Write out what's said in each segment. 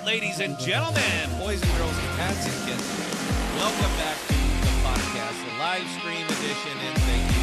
ladies and gentlemen, boys and girls, cats and kittens. Welcome back to the podcast, the live stream edition, and thank you.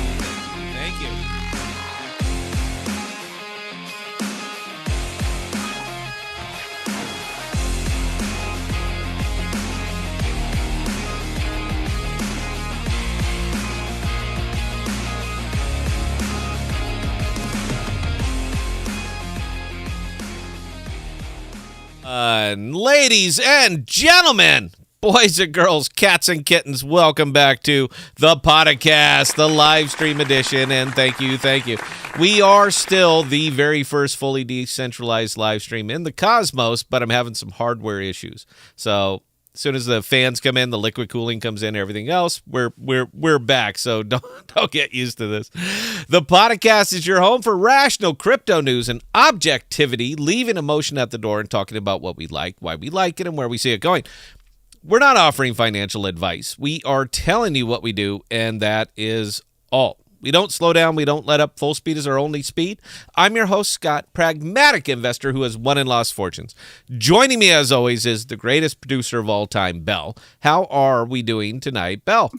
Ladies and gentlemen, boys and girls, cats and kittens, welcome back to the podcast, the live stream edition, and thank you. We are still the very first fully decentralized live stream in the cosmos, but I'm having some hardware issues. So as soon as the fans come in, the liquid cooling comes in, everything else, we're back. So don't get used to this. The podcast is your home for rational crypto news and objectivity, leaving emotion at the door and talking about what we like, why we like it, and where we see it going. We're not offering financial advice. We are telling you what we do, and that is all. We don't slow down. We don't let up. Full speed is our only speed. I'm your host, Scott, pragmatic investor who has won and lost fortunes. Joining me, as always, is the greatest producer of all time, Belle. How are we doing tonight, Belle?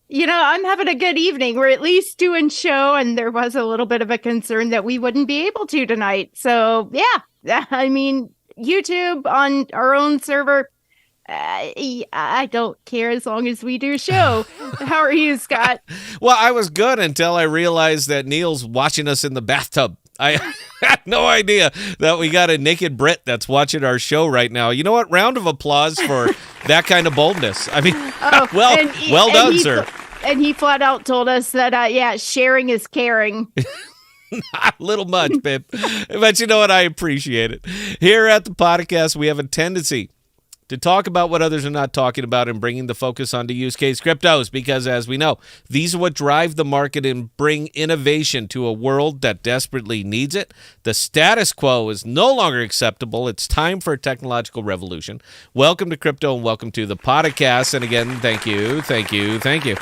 You know, I'm having a good evening. We're at least doing show, and there was a little bit of a concern that we wouldn't be able to tonight. So, yeah, I mean, YouTube on our own server, I don't care as long as we do show. How are you, Scott? Well, I was good until I realized that Neil's watching us in the bathtub. I had no idea that we got a naked Brit that's watching our show right now. You know what? Round of applause for that kind of boldness. I mean, well done, sir. And he flat out told us that, sharing is caring. Not a little much, babe. But you know what? I appreciate it. Here at the podcast, we have a tendency to talk about what others are not talking about and bringing the focus onto use case cryptos because, as we know, these are what drive the market and bring innovation to a world that desperately needs it. The status quo is no longer acceptable. It's time for a technological revolution. Welcome to crypto and welcome to the podcast. And again, thank you.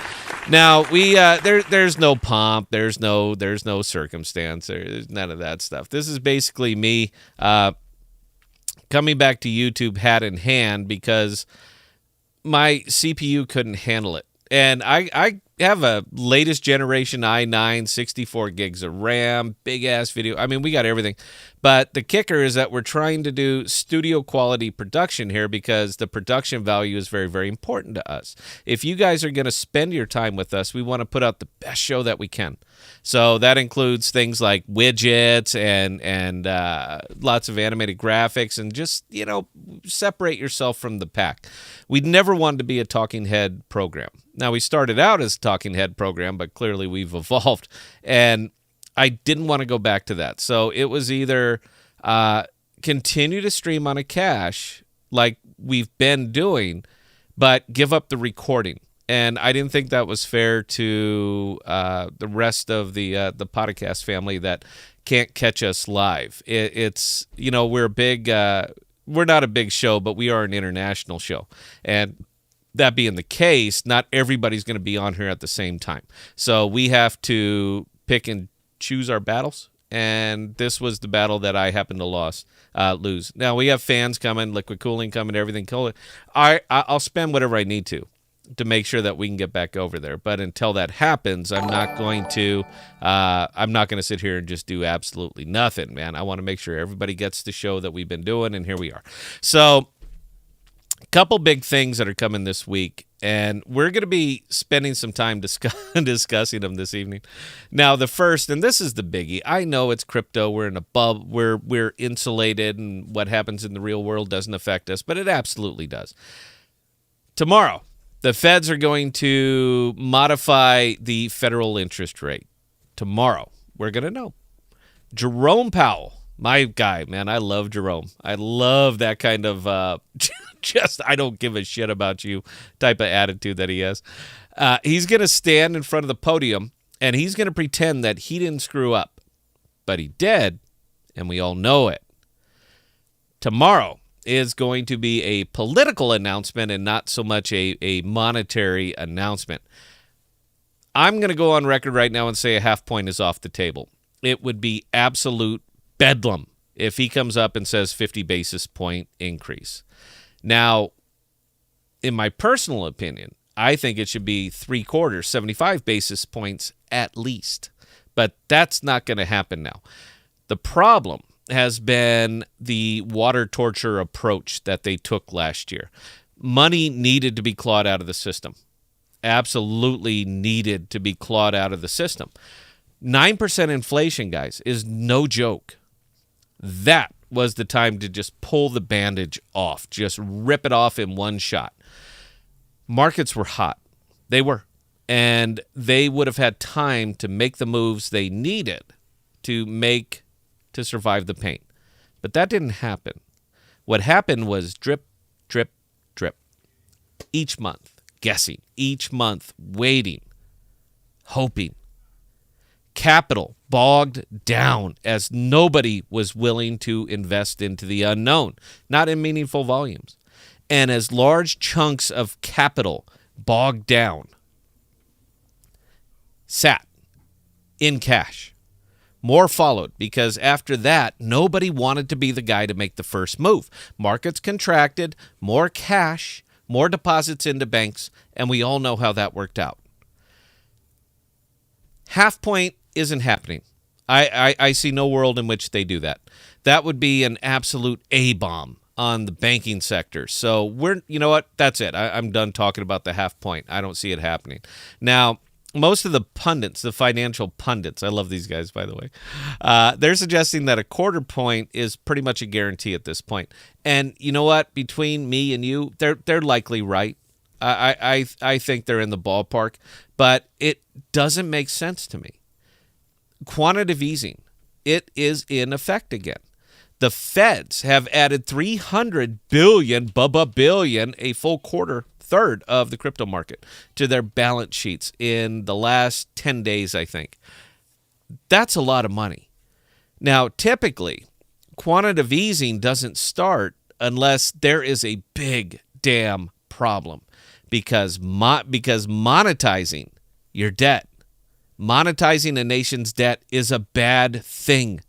Now, we there's no pomp, there's no circumstance, there's none of that stuff. This is basically me coming back to YouTube hat in hand because my CPU couldn't handle it. And I have a latest generation i9, 64 gigs of RAM, big-ass video. I mean, we got everything. But the kicker is that we're trying to do studio quality production here because the production value is very, very important to us. If you guys are going to spend your time with us, we want to put out the best show that we can. So that includes things like widgets and lots of animated graphics and just, separate yourself from the pack. We never wanted to be a talking head program. Now, we started out as a talking head program, but clearly we've evolved. And I didn't want to go back to that. So it was either continue to stream on a cache like we've been doing, but give up the recording. And I didn't think that was fair to the rest of the podcast family that can't catch us live. It's we're big. We're not a big show, but we are an international show. And that being the case, not everybody's going to be on here at the same time. So we have to pick and choose our battles. And this was the battle that I happened to lose. Now, we have fans coming, liquid cooling coming, everything. I'll spend whatever I need to make sure that we can get back over there. But until that happens, I'm not going to sit here and just do absolutely nothing, man. I want to make sure everybody gets the show that we've been doing, and here we are. So a couple big things that are coming this week, and we're going to be spending some time discussing them this evening. Now, the first, and this is the biggie. I know it's crypto. We're in a bubble. We're insulated, and what happens in the real world doesn't affect us, but it absolutely does. Tomorrow, the feds are going to modify the federal interest rate. Tomorrow, we're going to know. Jerome Powell, my guy, man, I love Jerome. I love that kind of just I don't give a shit about you type of attitude that he has. He's going to stand in front of the podium, and he's going to pretend that he didn't screw up. But he did, and we all know it. Tomorrow is going to be a political announcement and not so much a monetary announcement. I'm going to go on record right now and say a half point is off the table. It would be absolute bedlam if he comes up and says 50 basis point increase. Now, in my personal opinion, I think it should be 3/4, 75 basis points at least. But that's not going to happen now. The problem has been the water torture approach that they took last year. Money needed to be clawed out of the system. Absolutely needed to be clawed out of the system. 9% inflation, guys, is no joke. That was the time to just pull the bandage off, just rip it off in one shot. Markets were hot. They were. And they would have had time to make the moves they needed to survive the pain. But that didn't happen. What happened was drip, drip, drip. Each month, guessing. Each month, waiting, hoping. Capital bogged down as nobody was willing to invest into the unknown, not in meaningful volumes. And as large chunks of capital bogged down, sat in cash. More followed because after that, nobody wanted to be the guy to make the first move. Markets contracted, more cash, more deposits into banks, and we all know how that worked out. Half point isn't happening. I see no world in which they do that. That would be an absolute A-bomb on the banking sector. So you know what? That's it. I'm done talking about the half point. I don't see it happening. Now, most of the pundits, the financial pundits, I love these guys, by the way, they're suggesting that a 1/4 point is pretty much a guarantee at this point. And you know what? Between me and you, they're likely right. I think they're in the ballpark, but it doesn't make sense to me. Quantitative easing, it is in effect again. The Feds have added $300 billion, a full third of the crypto market to their balance sheets in the last 10 days, I think. That's a lot of money. Now, typically, quantitative easing doesn't start unless there is a big damn problem because monetizing your debt, monetizing a nation's debt is a bad thing.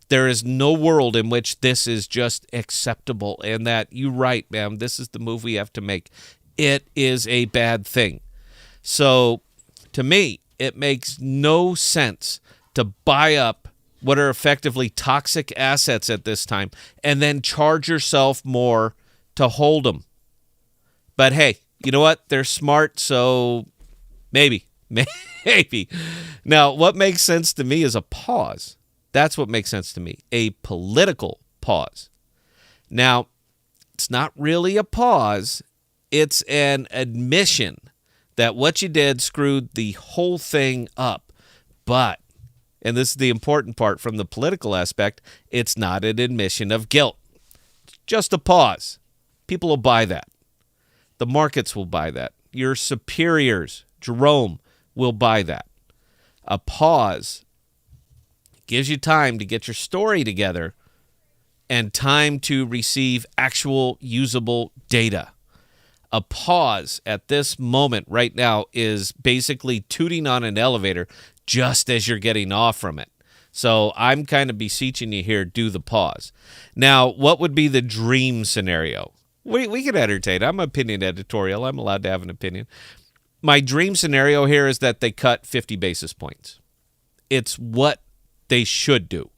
There is no world in which this is just acceptable and that you're right, ma'am, this is the move we have to make. It is a bad thing. So to me, it makes no sense to buy up what are effectively toxic assets at this time and then charge yourself more to hold them. But hey, you know what? They're smart, so maybe. Now, what makes sense to me is a pause. That's what makes sense to me, a political pause. Now, it's not really a pause. It's an admission that what you did screwed the whole thing up. But, and this is the important part from the political aspect, it's not an admission of guilt. It's just a pause. People will buy that. The markets will buy that. Your superiors, Jerome, will buy that. A pause gives you time to get your story together and time to receive actual usable data. A pause at this moment right now is basically tooting on an elevator just as you're getting off from it. So I'm kind of beseeching you here, do the pause. Now, what would be the dream scenario? We could entertain. I'm opinion editorial. I'm allowed to have an opinion. My dream scenario here is that they cut 50 basis points. It's what they should do.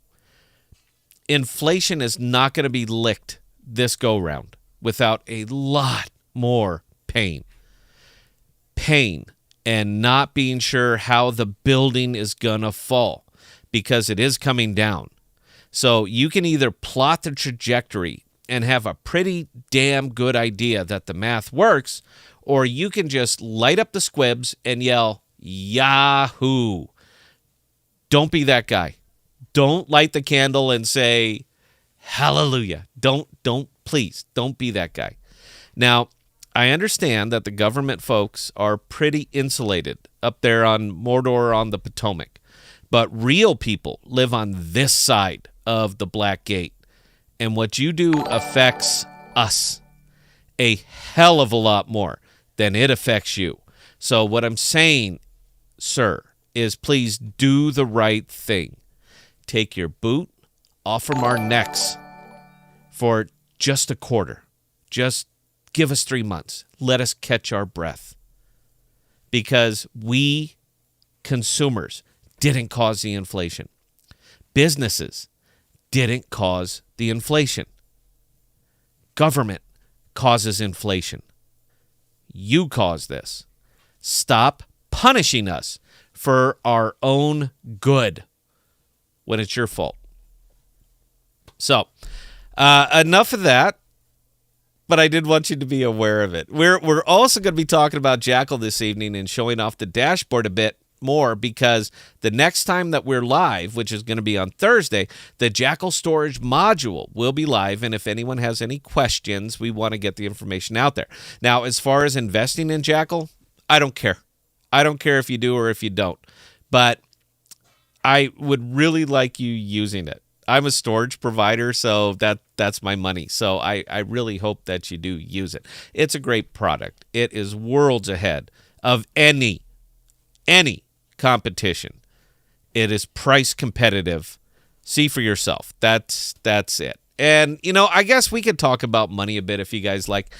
Inflation is not going to be licked this go-round without a lot more pain. Pain and not being sure how the building is going to fall because it is coming down. So you can either plot the trajectory and have a pretty damn good idea that the math works, or you can just light up the squibs and yell, Yahoo! Don't be that guy. Don't light the candle and say, hallelujah. Please, don't be that guy. Now, I understand that the government folks are pretty insulated up there on Mordor on the Potomac, but real people live on this side of the Black Gate, and what you do affects us a hell of a lot more than it affects you. So what I'm saying, sir, is please do the right thing. Take your boot off from our necks for just a quarter. Just give us 3 months. Let us catch our breath. Because we, consumers, didn't cause the inflation. Businesses didn't cause the inflation. Government causes inflation. You caused this. Stop punishing us for our own good when it's your fault. So, enough of that, but I did want you to be aware of it. We're also going to be talking about Jackal this evening and showing off the dashboard a bit more, because the next time that we're live, which is going to be on Thursday, the Jackal storage module will be live, and if anyone has any questions, we want to get the information out there. Now, as far as investing in Jackal, I don't care. I don't care if you do or if you don't, but I would really like you using it. I'm a storage provider, so that's my money. So I really hope that you do use it. It's a great product. It is worlds ahead of any competition. It is price competitive. See for yourself. That's it. And, I guess we could talk about money a bit if you guys like.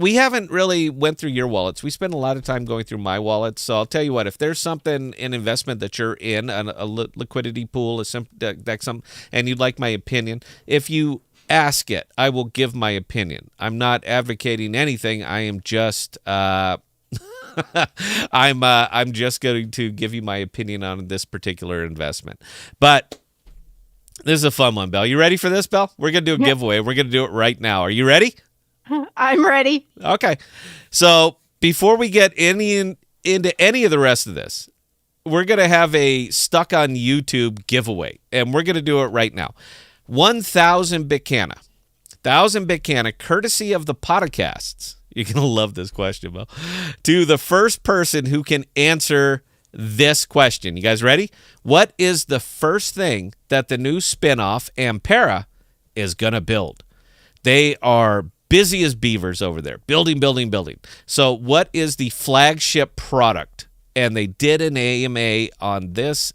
We haven't really went through your wallets. We spend a lot of time going through my wallet. So I'll tell you what, if there's something, an investment that you're in, a liquidity pool, and you'd like my opinion, if you ask it, I will give my opinion. I'm not advocating anything. I am just I'm just going to give you my opinion on this particular investment. But this is a fun one, Belle. You ready for this, Belle? We're going to do a giveaway. We're going to do it right now. Are you ready? I'm ready. Okay. So before we get into any of the rest of this, we're going to have a Stuck on YouTube giveaway, and we're going to do it right now. 1,000 Bitcana. 1,000 Bitcana, courtesy of the Podocasts. You're going to love this question, Bo. To the first person who can answer this question. You guys ready? What is the first thing that the new spinoff, Ampera, is going to build? They are busy as beavers over there, building. So what is the flagship product? And they did an AMA on this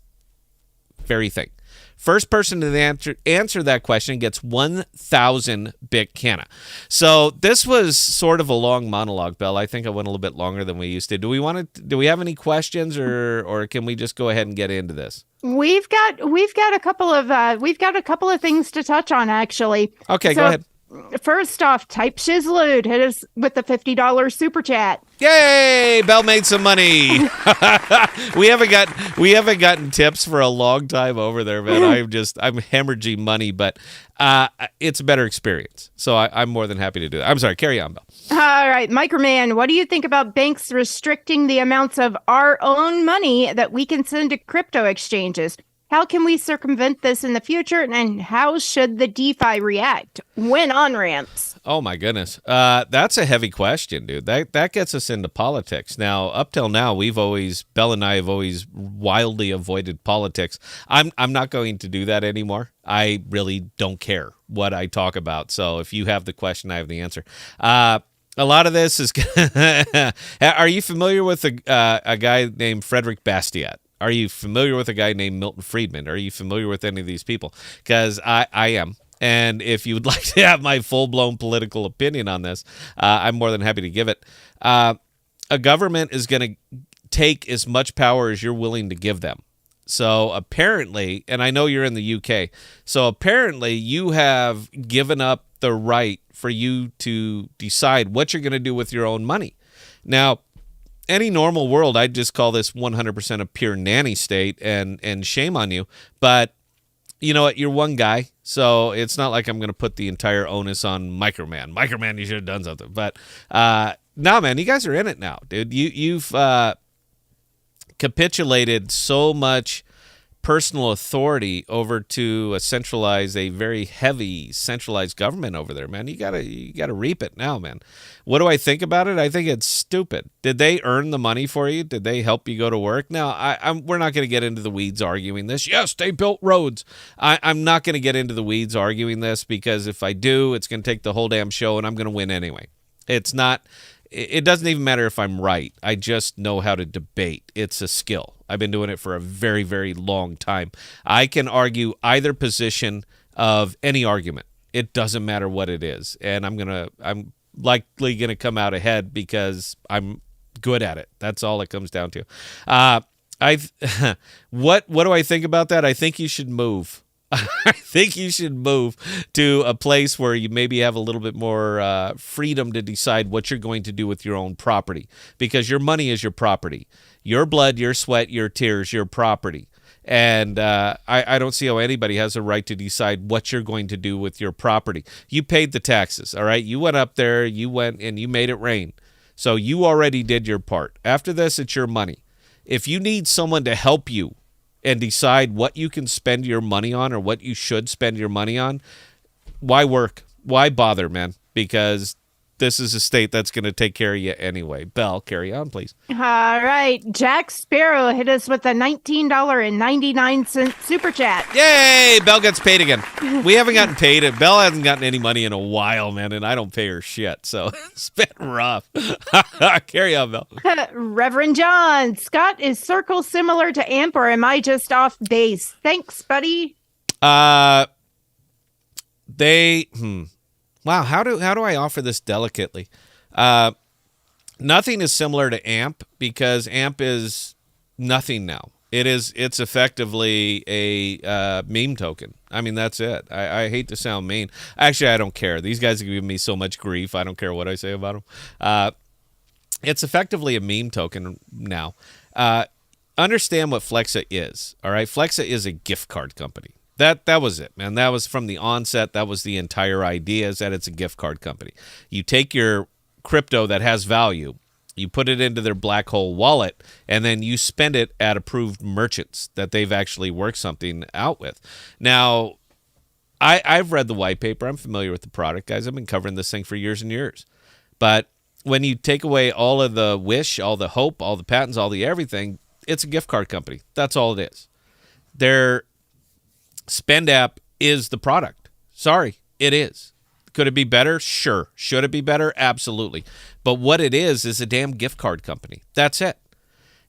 very thing. First person to answer that question gets 1,000 Bitcana. So this was sort of a long monologue, Belle. I think I went a little bit longer than we used to. Do we have any questions, or can we just go ahead and get into this? We've got a couple of things to touch on, actually. Okay, go ahead. First off, Type Shizload hit us with the $50 super chat. Yay! Belle made some money. we haven't gotten tips for a long time over there, man. I'm hemorrhaging money, but it's a better experience. So I'm more than happy to do that. I'm sorry, carry on, Belle. All right, Microman, what do you think about banks restricting the amounts of our own money that we can send to crypto exchanges? How can we circumvent this in the future, and how should the DeFi react when on ramps? Oh, my goodness. That's a heavy question, dude. That gets us into politics. Now, up till now, Belle and I have always wildly avoided politics. I'm not going to do that anymore. I really don't care what I talk about. So if you have the question, I have the answer. A lot of this is... Are you familiar with a guy named Frederick Bastiat? Are you familiar with a guy named Milton Friedman? Are you familiar with any of these people? Because I am. And if you would like to have my full-blown political opinion on this, I'm more than happy to give it. A government is going to take as much power as you're willing to give them. So apparently, and I know you're in the UK, so apparently you have given up the right for you to decide what you're going to do with your own money. Now, any normal world, I'd just call this 100% a pure nanny state, and shame on you. But you know what? You're one guy, so it's not like I'm going to put the entire onus on Microman. Microman, you should have done something. But no, man, you guys are in it now, dude. You've capitulated so much personal authority over to a very heavy centralized government over there, man. You gotta reap it now, man. What do I think about it? I think it's stupid. Did they earn the money for you? Did they help you go to work? Now, we're not going to get into the weeds arguing this. Yes, they built roads. I'm not going to get into the weeds arguing this, because if I do, it's going to take the whole damn show, and I'm going to win anyway. It's not it doesn't even matter if I'm right. I just know how to debate. It's a skill. I've been doing it for a very, very long time. I can argue either position of any argument. It doesn't matter what it is. And I'm likely going to come out ahead because I'm good at it. That's all it comes down to. What do I think about that? I think you should move. I think you should move to a place where you maybe have a little bit more freedom to decide what you're going to do with your own property, because your money is your property. Your blood, your sweat, your tears, your property. And I don't see how anybody has a right to decide what you're going to do with your property. You paid the taxes, all right? You went up there, you went and you made it rain. So you already did your part. After this, it's your money. If you need someone to help you and decide what you can spend your money on or what you should spend your money on, why work? Why bother, man? Because this is a state that's going to take care of you anyway. Belle, carry on, please. All right. Jack Sparrow hit us with a $19.99 super chat. Yay! Belle gets paid again. We haven't gotten paid. Belle hasn't gotten any money in a while, man, and I don't pay her shit, so it's been rough. Carry on, Belle. Reverend John, Scott, is Circle similar to AMP, or am I just off base? Thanks, buddy. Wow, how do I offer this delicately? Nothing is similar to AMP because AMP is nothing now. It's effectively a meme token. I mean, that's it. I hate to sound mean. Actually, I don't care. These guys are giving me so much grief. I don't care what I say about them. It's effectively a meme token now. Understand what Flexa is, all right? Flexa is a gift card company. That was it, man. That was from the onset. That was the entire idea, is that it's a gift card company. You take your crypto that has value, you put it into their black hole wallet, and then you spend it at approved merchants that they've actually worked something out with. Now, I've read the white paper. I'm familiar with the product, guys. I've been covering this thing for years and years. But when you take away all of the wish, all the hope, all the patents, all the everything, it's a gift card company. That's all it is. Their Spend app is the product. Sorry, it is. Could it be better? Sure. Should it be better? Absolutely. But what it is a damn gift card company. That's it.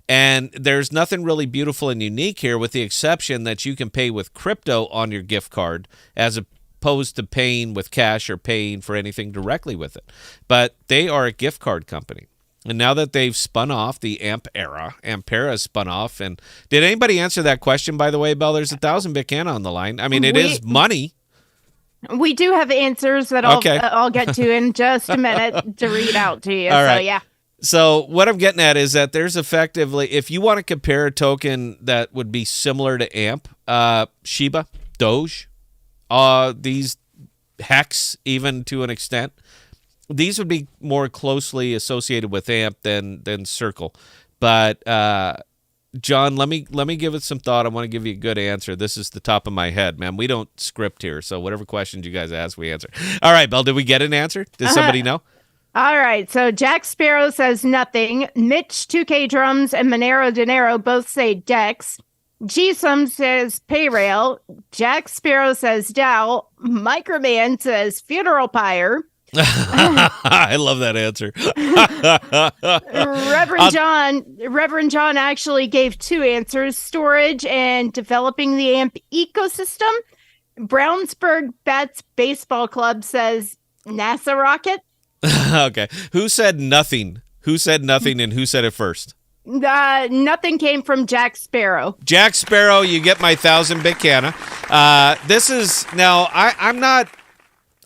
And there's nothing really beautiful and unique here, with the exception that you can pay with crypto on your gift card as opposed to paying with cash or paying for anything directly with it. But they are a gift card company. And now that they've spun off the Ampera spun off. And did anybody answer that question, by the way, Belle? There's 1,000 Bitcoin on the line. I mean, it is money. We do have answers that I'll get to in just a minute to read out to you. All right. So, yeah. So what I'm getting at is that there's effectively, if you want to compare a token that would be similar to AMP, Shiba, Doge, these Hex, even to an extent, these would be more closely associated with AMP than Circle. But John, let me give it some thought. I want to give you a good answer. This is the top of my head, man. We don't script here, so whatever questions you guys ask, we answer. All right, Belle, did we get an answer? Does somebody know? All right, so Jack Sparrow says nothing. Mitch 2K Drums and Monero Dinero both say Dex. Gsum says Payrail. Jack Sparrow says DAO. Microman says Funeral Pyre. I love that answer. Reverend John actually gave two answers: storage and developing the AMP ecosystem. Brownsburg Bats Baseball Club says NASA rocket. Okay. Who said nothing? Who said nothing and who said it first? Nothing came from Jack Sparrow. Jack Sparrow, you get my 1,000 Bitcoin. This is now.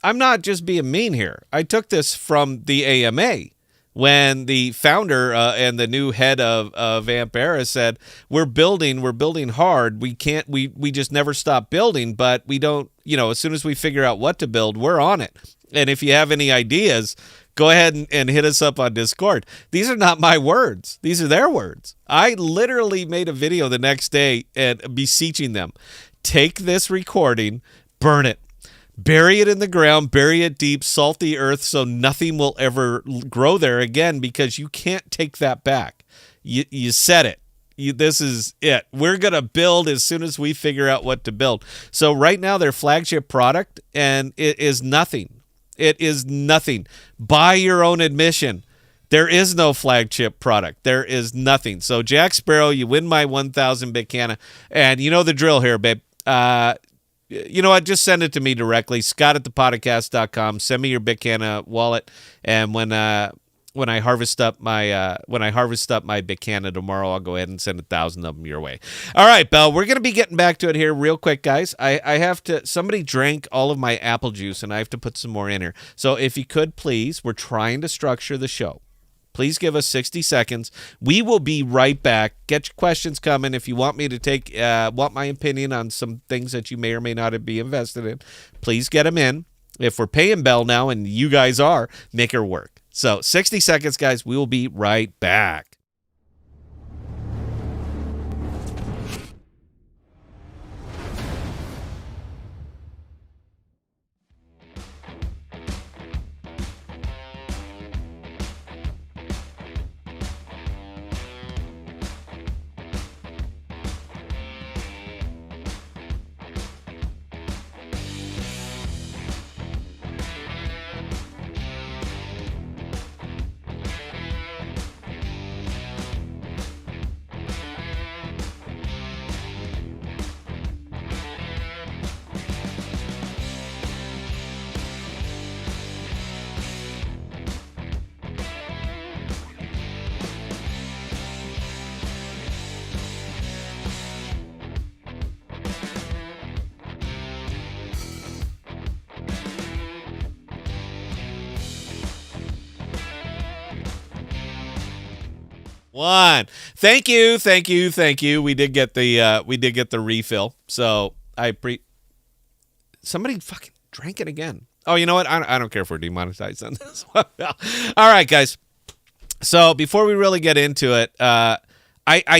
I'm not just being mean here. I took this from the AMA when the founder and the new head of Ampera said, we're building hard. We just never stop building, but we don't, as soon as we figure out what to build, we're on it. And if you have any ideas, go ahead and hit us up on Discord. These are not my words. These are their words. I literally made a video the next day and beseeching them, take this recording, burn it. Bury it in the ground, bury it deep, salt the earth so nothing will ever grow there again, because you can't take that back. You said it. This is it. We're going to build as soon as we figure out what to build. So right now their flagship product, and it is nothing. It is nothing. By your own admission, There is no flagship product. There is nothing. So Jack Sparrow, you win my 1,000 bit canna, and you know the drill here, babe. You know what? Just send it to me directly, Scott at ThePodocasts.com. Send me your Bitcanna wallet, and when I harvest up my Bitcanna tomorrow, I'll go ahead and send 1,000 of them your way. All right, Belle, we're gonna be getting back to it here real quick, guys. I have to. Somebody drank all of my apple juice, and I have to put some more in here. So if you could please, we're trying to structure the show. Please give us 60 seconds. We will be right back. Get your questions coming. If you want me to want my opinion on some things that you may or may not be invested in, please get them in. If we're paying Belle now, and you guys are, make her work. So 60 seconds, guys. We will be right back. One. Thank you. We did get the refill. So somebody fucking drank it again. Oh, you know what? I don't care if we're demonetized on this one. All right, guys. So before we really get into it, I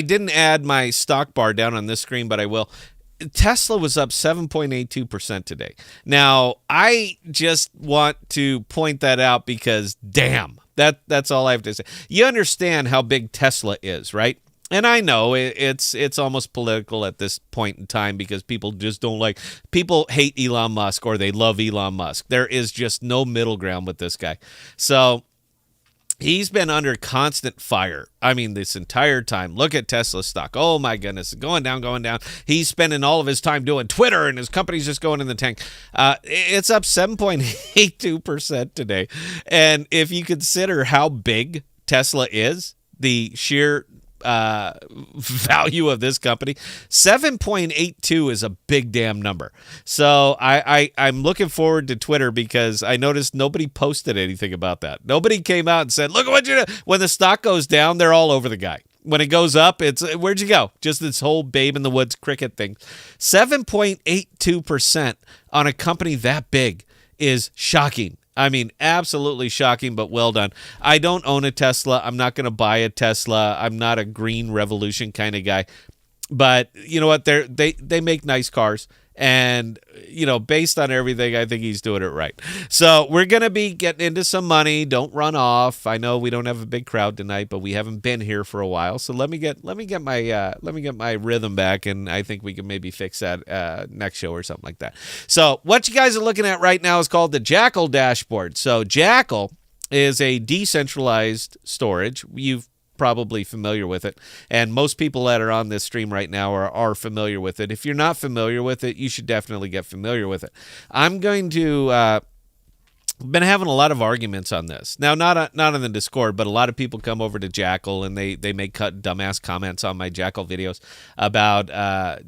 didn't add my stock bar down on this screen, but I will. Tesla was up 7.82% today. Now, I just want to point that out because, damn, that's all I have to say. You understand how big Tesla is, right? And I know it's almost political at this point in time because people just don't like, people hate Elon Musk or they love Elon Musk. There is just no middle ground with this guy. So he's been under constant fire. I mean, this entire time. Look at Tesla stock. Oh, my goodness. Going down. He's spending all of his time doing Twitter, and his company's just going in the tank. It's up 7.82% today. And if you consider how big Tesla is, the sheer value of this company, 7.82 is a big damn number. So I'm looking forward to Twitter because I noticed nobody posted anything about that. Nobody came out and said, look at what you do. When the stock goes down, they're all over the guy. When it goes up, it's where'd you go? Just this whole babe in the woods cricket thing. 7.82% on a company that big is shocking. I mean, absolutely shocking, but well done. I don't own a Tesla. I'm not going to buy a Tesla. I'm not a green revolution kind of guy. But you know what? They make nice cars. And, you know, based on everything, I think he's doing it right. So we're going to be getting into some money. Don't run off. I know we don't have a big crowd tonight, but we haven't been here for a while. So let me get my rhythm back, and I think we can maybe fix that next show or something like that. So what you guys are looking at right now is called the Jackal dashboard. So Jackal is a decentralized storage. You've probably familiar with it, and most people that are on this stream right now are familiar with it. If you're not familiar with it, you should definitely get familiar with it. I'm going to been having a lot of arguments on this. Now, not on the Discord, but a lot of people come over to Jackal and they make dumbass comments on my Jackal videos about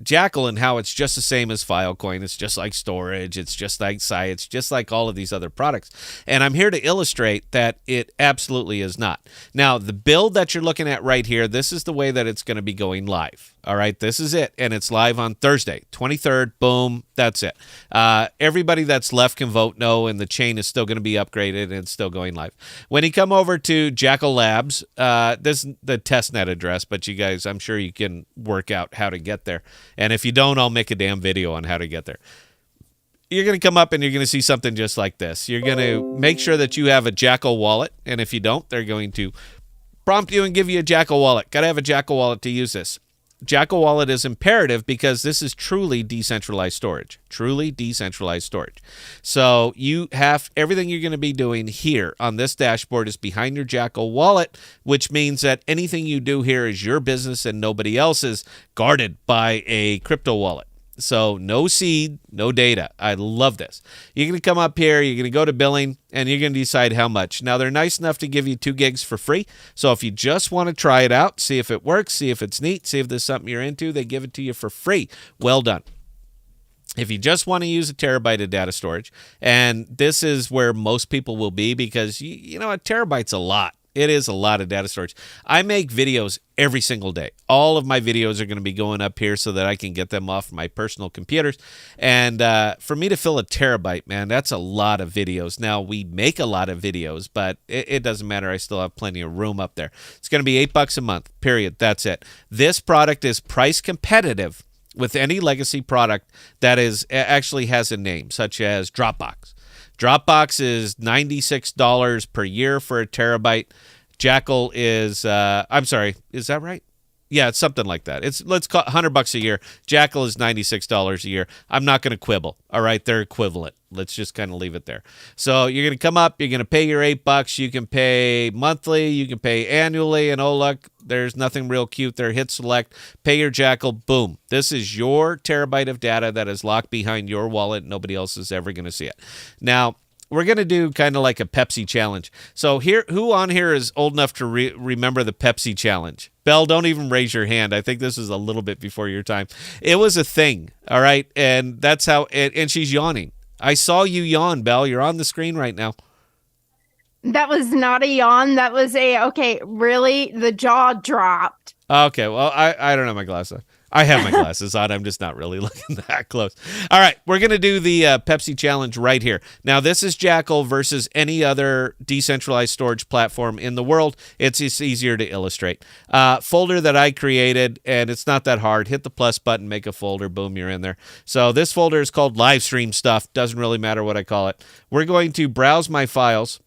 Jackal and how it's just the same as Filecoin. It's just like storage. It's just like Sci. It's just like all of these other products. And I'm here to illustrate that it absolutely is not. Now, the build that you're looking at right here, this is the way that it's going to be going live. All right, this is it, and it's live on Thursday, 23rd. Boom, that's it. Everybody that's left can vote no, and the chain is still going to be upgraded, and it's still going live. When you come over to Jackal Labs, this is the testnet address, but you guys, I'm sure you can work out how to get there. And if you don't, I'll make a damn video on how to get there. You're going to come up and you're going to see something just like this. You're going to make sure that you have a Jackal wallet, and if you don't, they're going to prompt you and give you a Jackal wallet. Got to have a Jackal wallet to use this. Jackal Wallet is imperative because this is truly decentralized storage. Truly decentralized storage. So you have everything you're going to be doing here on this dashboard is behind your Jackal Wallet, which means that anything you do here is your business and nobody else's, guarded by a crypto wallet. So no seed, no data. I love this. You're going to come up here, you're going to go to billing, and you're going to decide how much. Now, they're nice enough to give you 2 gigs for free. So if you just want to try it out, see if it works, see if it's neat, see if there's something you're into, they give it to you for free. Well done. If you just want to use a terabyte of data storage, and this is where most people will be because, you know, a terabyte's a lot. It is a lot of data storage. I make videos every single day. All of my videos are going to be going up here so that I can get them off my personal computers. And for me to fill a terabyte, man, that's a lot of videos. Now, we make a lot of videos, but it doesn't matter. I still have plenty of room up there. It's going to be $8 a month, period. That's it. This product is price competitive with any legacy product that is actually has a name, such as Dropbox. Dropbox is $96 per year for a terabyte. Jackal is, I'm sorry, is that right? Yeah, it's something like that. Let's call it $100 a year. Jackal is $96 a year. I'm not going to quibble. All right, they're equivalent. Let's just kind of leave it there. So you're going to come up. You're going to pay your $8. You can pay monthly. You can pay annually. And oh, look, there's nothing real cute there. Hit select. Pay your Jackal. Boom. This is your terabyte of data that is locked behind your wallet. Nobody else is ever going to see it. Now, we're going to do kind of like a Pepsi challenge. So here, who on here is old enough to remember the Pepsi challenge? Belle, don't even raise your hand. I think this is a little bit before your time. It was a thing, all right? And that's how, and she's yawning. I saw you yawn, Belle. You're on the screen right now. That was not a yawn. That was okay, really? The jaw dropped. Okay, well, I don't have my glasses on. I have my glasses on. I'm just not really looking that close. All right, we're going to do the Pepsi challenge right here. Now, this is Jackal versus any other decentralized storage platform in the world. It's just easier to illustrate. Folder that I created, and it's not that hard. Hit the plus button, make a folder. Boom, you're in there. So this folder is called live stream stuff. Doesn't really matter what I call it. We're going to browse my files.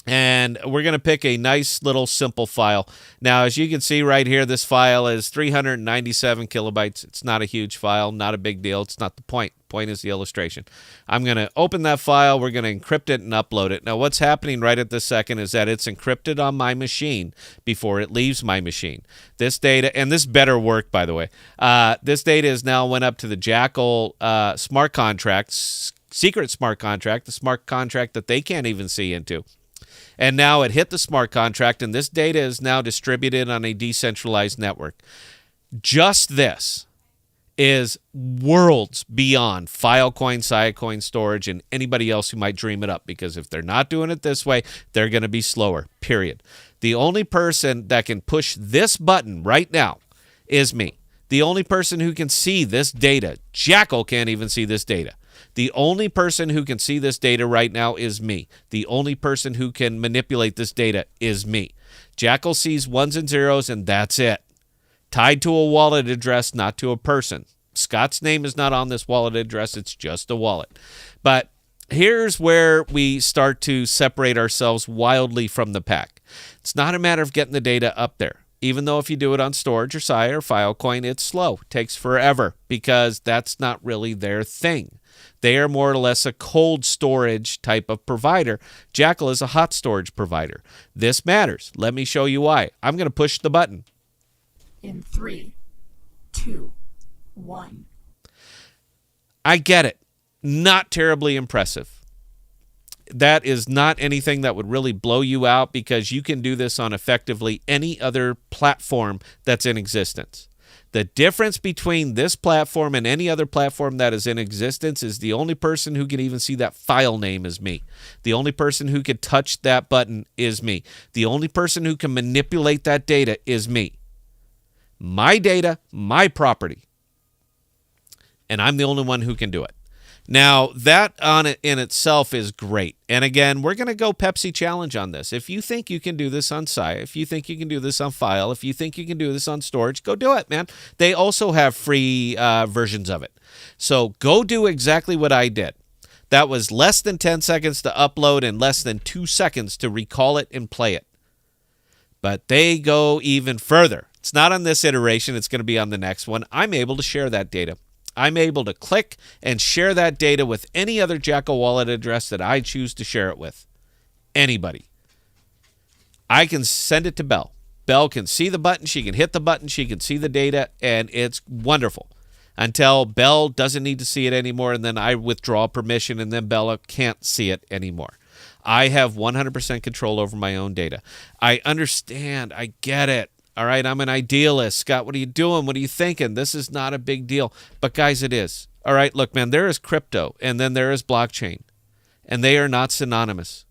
And we're going to pick a nice little simple file. Now, as you can see right here, this file is 397 kilobytes. It's not a huge file, not a big deal. It's not the point. The point is the illustration. I'm going to open that file. We're going to encrypt it and upload it. Now, what's happening right at this second is that it's encrypted on my machine before it leaves my machine. This data, and this better work, by the way, this data is now went up to the Jackal smart contract, secret smart contract, the smart contract that they can't even see into. And now it hit the smart contract, and this data is now distributed on a decentralized network. Just this is worlds beyond Filecoin, Siacoin storage, and anybody else who might dream it up, because if they're not doing it this way, they're going to be slower, period. The only person that can push this button right now is me. The only person who can see this data, Jackal can't even see this data. The only person who can see this data right now is me. The only person who can manipulate this data is me. Jackal sees ones and zeros, and that's it. Tied to a wallet address, not to a person. Scott's name is not on this wallet address. It's just a wallet. But here's where we start to separate ourselves wildly from the pack. It's not a matter of getting the data up there. Even though if you do it on storage or SIA or Filecoin, it's slow. It takes forever because that's not really their thing. They are more or less a cold storage type of provider. Jackal is a hot storage provider. This matters. Let me show you why. I'm going to push the button. In 3, 2, 1. I get it. Not terribly impressive. That is not anything that would really blow you out because you can do this on effectively any other platform that's in existence. The difference between this platform and any other platform that is in existence is the only person who can even see that file name is me. The only person who can touch that button is me. The only person who can manipulate that data is me. My data, my property. And I'm the only one who can do it. Now, that on it in itself is great. And again, we're going to go Pepsi challenge on this. If you think you can do this on SIA, if you think you can do this on File, if you think you can do this on storage, go do it, man. They also have free versions of it. So go do exactly what I did. That was less than 10 seconds to upload and less than 2 seconds to recall it and play it. But they go even further. It's not on this iteration. It's going to be on the next one. I'm able to share that data. I'm able to click and share that data with any other Jackal wallet address that I choose to share it with. Anybody. I can send it to Belle. Belle can see the button. She can hit the button. She can see the data, and it's wonderful. Until Belle doesn't need to see it anymore, and then I withdraw permission, and then Bella can't see it anymore. I have 100% control over my own data. I understand. I get it. All right, I'm an idealist. Scott, what are you doing? What are you thinking? This is not a big deal. But, guys, it is. All right, look, man, there is crypto, and then there is blockchain, and they are not synonymous.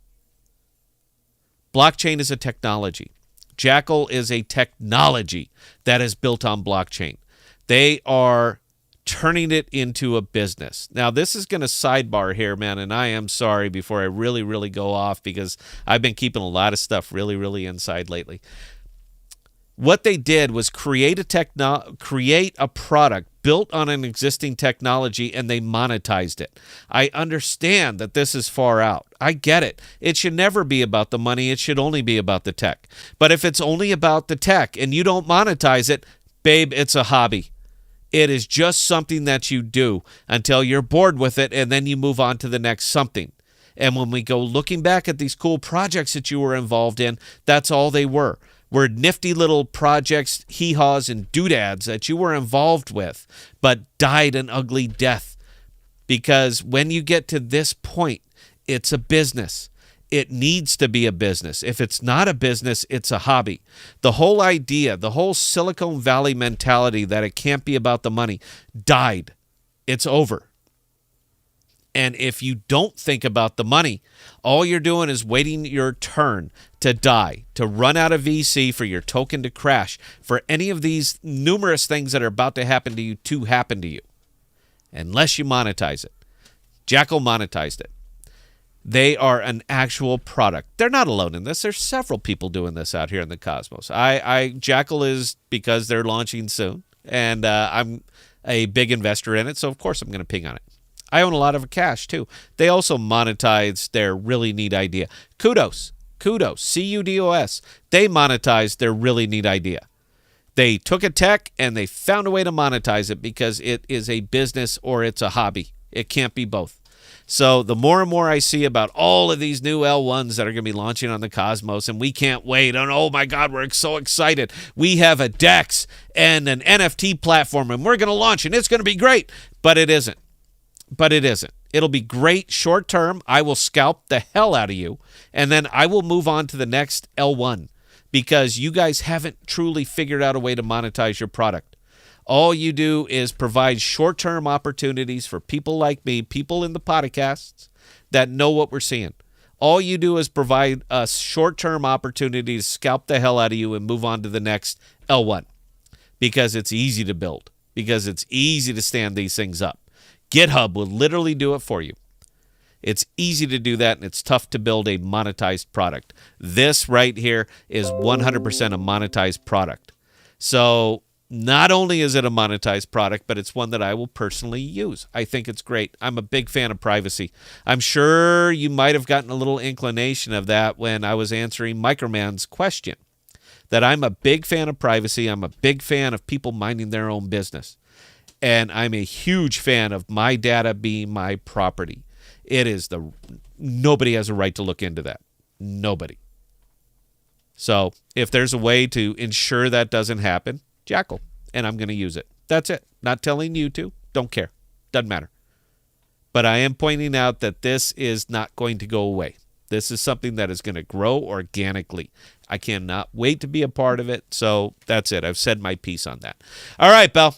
Blockchain is a technology. Jackal is a technology that is built on blockchain. They are turning it into a business. Now, this is going to sidebar here, man, and I am sorry before I really, really go off because I've been keeping a lot of stuff really, really inside lately. What they did was create a product built on an existing technology, and they monetized it. I understand that this is far out. I get it. It should never be about the money. It should only be about the tech. But if it's only about the tech and you don't monetize it, babe, it's a hobby. It is just something that you do until you're bored with it, and then you move on to the next something. And when we go looking back at these cool projects that you were involved in, that's all they were nifty little projects, hee-haws, and doodads that you were involved with, but died an ugly death. Because when you get to this point, it's a business. It needs to be a business. If it's not a business, it's a hobby. The whole idea, the whole Silicon Valley mentality that it can't be about the money, died. It's over. And if you don't think about the money, all you're doing is waiting your turn to die, to run out of VC, for your token to crash, for any of these numerous things that are about to happen to happen to you, unless you monetize it. Jackal monetized it. They are an actual product. They're not alone in this. There's several people doing this out here in the cosmos. Jackal is because they're launching soon, and I'm a big investor in it, so of course I'm going to ping on it. I own a lot of cash, too. They also monetized their really neat idea. Kudos, C-U-D-O-S. They monetized their really neat idea. They took a tech, and they found a way to monetize it because it is a business or it's a hobby. It can't be both. So the more and more I see about all of these new L1s that are going to be launching on the Cosmos, and we can't wait, and oh my God, we're so excited. We have a DEX and an NFT platform, and we're going to launch, and it's going to be great. But it isn't. It'll be great short term. I will scalp the hell out of you, and then I will move on to the next L1 because you guys haven't truly figured out a way to monetize your product. All you do is provide short-term opportunities for people like me, people in the podcasts that know what we're seeing. All you do is provide us short-term opportunities, scalp the hell out of you, and move on to the next L1 because it's easy to build, because it's easy to stand these things up. GitHub will literally do it for you. It's easy to do that, and it's tough to build a monetized product. This right here is 100% a monetized product. So not only is it a monetized product, but it's one that I will personally use. I think it's great. I'm a big fan of privacy. I'm sure you might have gotten a little inclination of that when I was answering Microman's question, that I'm a big fan of privacy. I'm a big fan of people minding their own business. And I'm a huge fan of my data being my property. Nobody has a right to look into that. Nobody. So if there's a way to ensure that doesn't happen, Jackal, and I'm going to use it. That's it. Not telling you to. Don't care. Doesn't matter. But I am pointing out that this is not going to go away. This is something that is going to grow organically. I cannot wait to be a part of it. So that's it. I've said my piece on that. All right, Belle.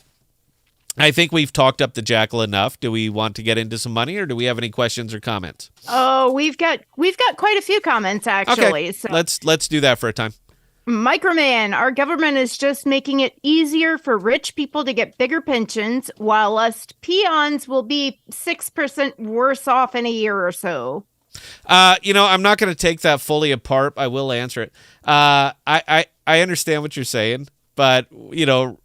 I think we've talked up the Jackal enough. Do we want to get into some money, or do we have any questions or comments? Oh, we've got quite a few comments actually. Okay. So let's do that for a time. Microman, our government is just making it easier for rich people to get bigger pensions, while us peons will be 6% worse off in a year or so. I'm not going to take that fully apart. I will answer it. I understand what you're saying. But,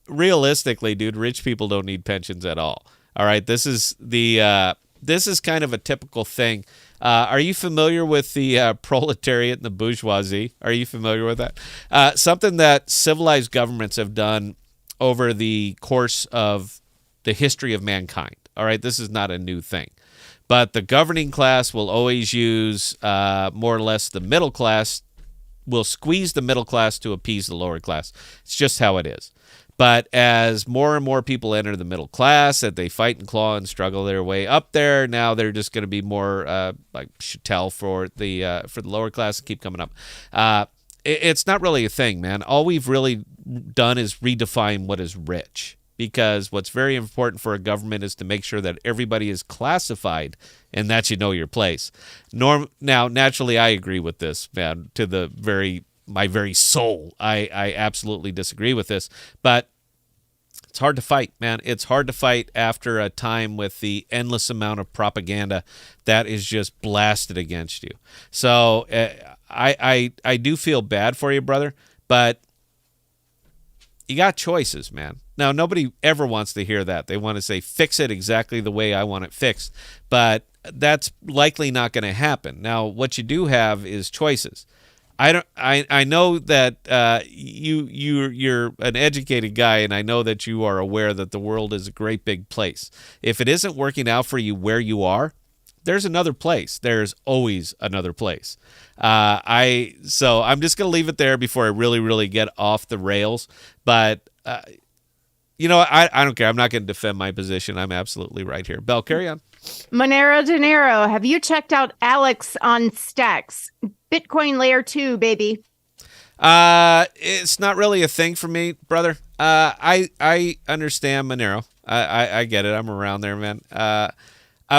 realistically, dude, rich people don't need pensions at all. All right. This is the this is kind of a typical thing. Are you familiar with the proletariat and the bourgeoisie? Are you familiar with that? Something that civilized governments have done over the course of the history of mankind. All right, this is not a new thing. But the governing class will always use more or less the middle class, will squeeze the middle class to appease the lower class. It's just how it is. But as more and more people enter the middle class, that they fight and claw and struggle their way up there, now they're just going to be more like chattel for the lower class and keep coming up. It's not really a thing, man. All we've really done is redefine what is rich. Because what's very important for a government is to make sure that everybody is classified and that you know your place. Now, naturally, I agree with this, man, to my very soul. I absolutely disagree with this. But it's hard to fight, man. It's hard to fight after a time with the endless amount of propaganda that is just blasted against you. So I do feel bad for you, brother, but you got choices, man. Now, nobody ever wants to hear that. They want to say, fix it exactly the way I want it fixed. But that's likely not going to happen. Now, what you do have is choices. I know that you're an educated guy, and I know that you are aware that the world is a great big place. If it isn't working out for you where you are, there's another place. There's always another place. So I'm just going to leave it there before I really, really get off the rails. But I don't care. I'm not going to defend my position. I'm absolutely right here. Belle, carry on. Monero Dinero, have you checked out Alex on Stacks? Bitcoin layer 2, baby. It's not really a thing for me, brother. I understand Monero. I get it. I'm around there, man.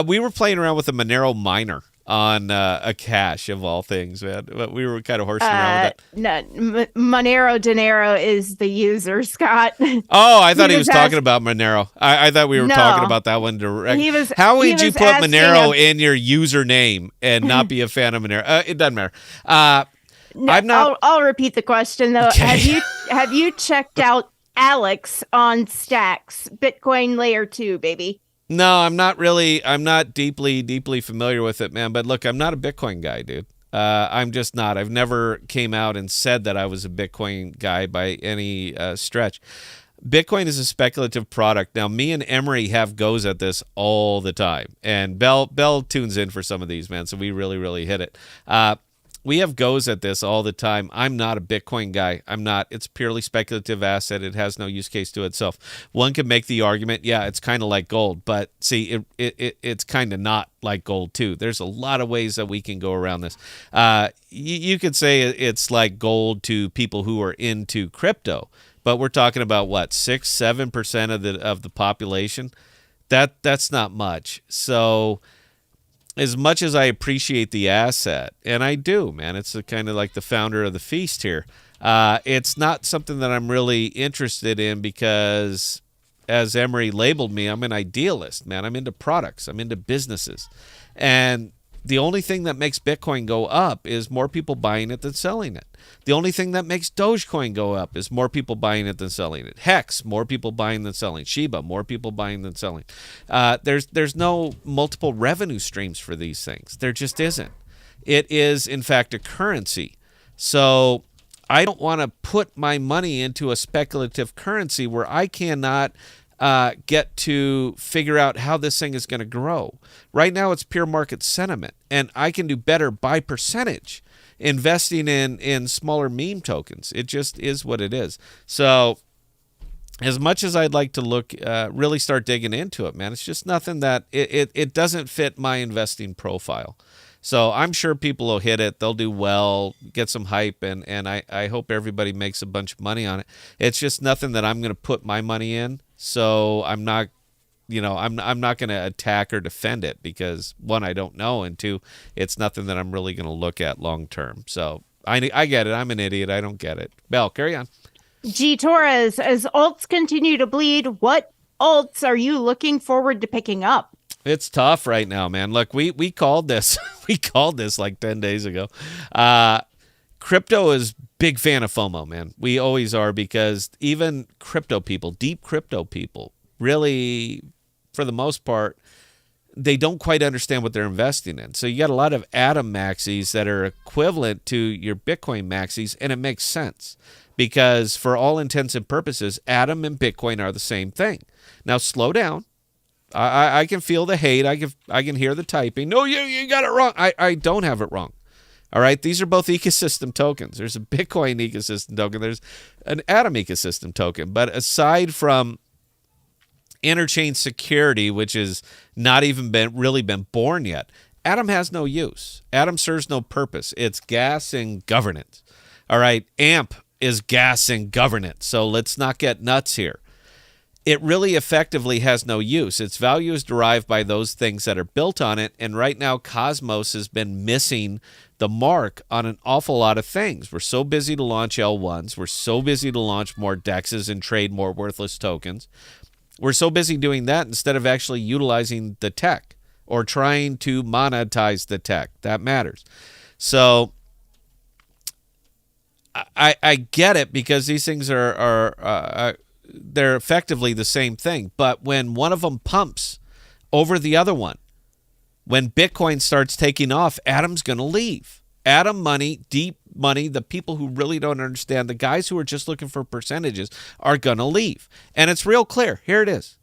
We were playing around with a Monero miner on a cache of all things, man. But we were kind of horsing around with that. No, Monero Dinero is the user, Scott. Oh, I thought he was talking about Monero. I thought we were talking about that one direct. How would you put Monero in your username and not be a fan of Monero? It doesn't matter. No, I'm not. I'll repeat the question though. Okay. Have you checked out Alex on Stacks? Bitcoin layer 2, baby. No, I'm not deeply familiar with it, man. But look, I'm not a Bitcoin guy, dude. I'm just not. I've never came out and said that I was a Bitcoin guy by any stretch. Bitcoin is a speculative product. Now, me and Emery have goes at this all the time. And Bell tunes in for some of these, man. So we really, really hit it. We have goes at this all the time. I'm not a Bitcoin guy. I'm not. It's a purely speculative asset. It has no use case to itself. One could make the argument, yeah, it's kind of like gold. But see, it's kind of not like gold, too. There's a lot of ways that we can go around this. You could say it's like gold to people who are into crypto. But we're talking about, what, 6-7% of the population? That's not much. So as much as I appreciate the asset, and I do, man, it's kind of like the founder of the feast here. It's not something that I'm really interested in because, as Emery labeled me, I'm an idealist, man. I'm into products. I'm into businesses. And the only thing that makes Bitcoin go up is more people buying it than selling it. The only thing that makes Dogecoin go up is more people buying it than selling it. Hex, more people buying than selling. Shiba, more people buying than selling. There's no multiple revenue streams for these things. There just isn't. It is, in fact, a currency. So I don't want to put my money into a speculative currency where I cannot get to figure out how this thing is going to grow. Right now, it's pure market sentiment, and I can do better by percentage investing in smaller meme tokens. It just is what it is. So as much as I'd like to really start digging into it, man, it's just nothing that it doesn't fit my investing profile. So I'm sure people will hit it. They'll do well, get some hype, and I hope everybody makes a bunch of money on it. It's just nothing that I'm going to put my money in. So I'm not, I'm not going to attack or defend it because, one, I don't know, and two, it's nothing that I'm really going to look at long term. So I get it. I'm an idiot. I don't get it. Belle, carry on. G Torres, as alts continue to bleed, what alts are you looking forward to picking up? It's tough right now, man. Look, we called this. We called this like 10 days ago. Crypto is big fan of FOMO, man. We always are because even crypto people, deep crypto people, really, for the most part, they don't quite understand what they're investing in. So you got a lot of Atom maxis that are equivalent to your Bitcoin maxis, and it makes sense because for all intents and purposes, Atom and Bitcoin are the same thing. Now slow down. I can feel the hate. I can hear the typing. No, you got it wrong. I don't have it wrong. All right, these are both ecosystem tokens. There's a Bitcoin ecosystem token. There's an Atom ecosystem token. But aside from interchain security, which has not even been born yet, Atom has no use. Atom serves no purpose. It's gas and governance. All right, AMP is gas and governance. So let's not get nuts here. It really effectively has no use. Its value is derived by those things that are built on it. And right now, Cosmos has been missing the mark on an awful lot of things. We're so busy to launch L1s. We're so busy to launch more DEXs and trade more worthless tokens. We're so busy doing that instead of actually utilizing the tech or trying to monetize the tech. That matters. So I get it because these things are they're effectively the same thing. But when one of them pumps over the other one, when Bitcoin starts taking off, Atom's going to leave. Atom money, deep money, the people who really don't understand, the guys who are just looking for percentages are going to leave. And it's real clear. Here it is.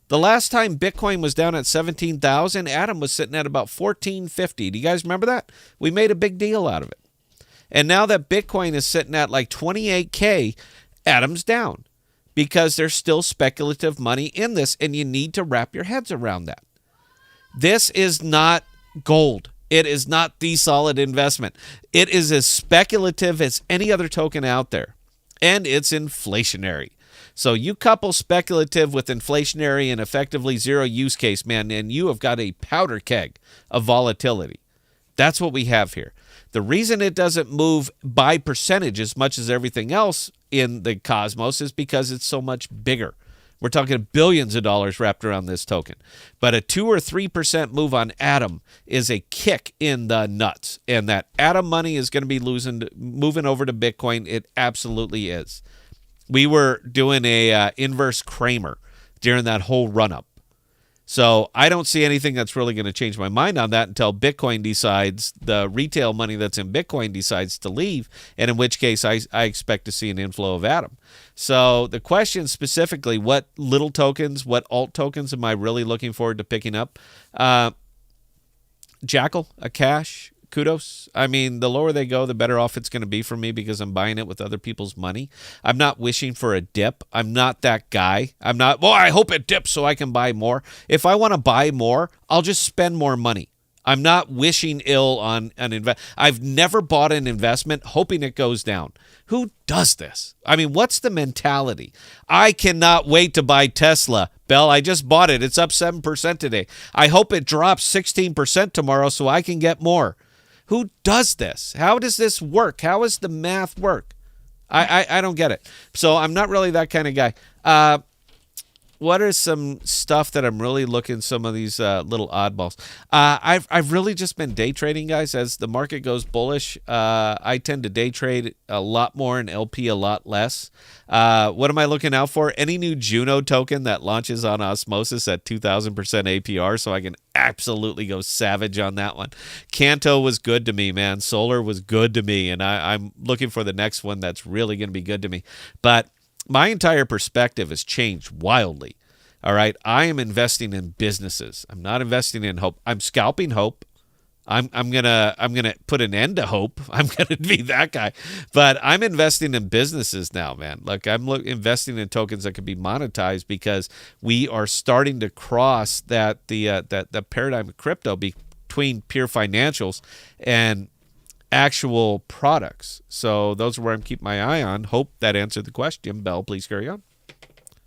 The last time Bitcoin was down at 17,000, Atom was sitting at about 1450. Do you guys remember that? We made a big deal out of it. And now that Bitcoin is sitting at like 28K, Atom's down because there's still speculative money in this, and you need to wrap your heads around that. This is not gold. It is not the solid investment. It is as speculative as any other token out there, and it's inflationary. So you couple speculative with inflationary and effectively zero use case, man, and you have got a powder keg of volatility. That's what we have here. The reason it doesn't move by percentage as much as everything else in the cosmos is because it's so much bigger. We're talking billions of dollars wrapped around this token. But a 2 or 3% move on Atom is a kick in the nuts. And that Atom money is going to be moving over to Bitcoin. It absolutely is. We were doing a inverse Kramer during that whole run-up. So I don't see anything that's really going to change my mind on that until Bitcoin decides, the retail money that's in Bitcoin decides to leave, and in which case I expect to see an inflow of Atom. So the question specifically, what little tokens, what alt tokens am I really looking forward to picking up? Jackal, a cash, kudos. I mean, the lower they go, the better off it's going to be for me because I'm buying it with other people's money. I'm not wishing for a dip. I'm not that guy. I'm not, well, I hope it dips so I can buy more. If I want to buy more, I'll just spend more money. I'm not wishing ill on an investment. I've never bought an investment hoping it goes down. Who does this? I mean, what's the mentality? I cannot wait to buy Tesla. Bell, I just bought it. It's up 7% today. I hope it drops 16% tomorrow so I can get more. Who does this? How does this work? How does the math work? I don't get it. So I'm not really that kind of guy. What are some stuff that I'm really looking, some of these little oddballs? I've really just been day trading, guys. As the market goes bullish, I tend to day trade a lot more and LP a lot less. What am I looking out for? Any new Juno token that launches on Osmosis at 2,000% APR, so I can absolutely go savage on that one. Kanto was good to me, man. Solar was good to me, and I'm looking for the next one that's really going to be good to me. But my entire perspective has changed wildly. All right. I am investing in businesses. I'm not investing in hope. I'm scalping hope. I'm gonna put an end to hope. I'm gonna be that guy. But I'm investing in businesses now, man. Like I'm investing in tokens that can be monetized because we are starting to cross that paradigm of crypto between pure financials and actual products. So those are where I'm keeping my eye on. Hope that answered the question. Belle, please carry on.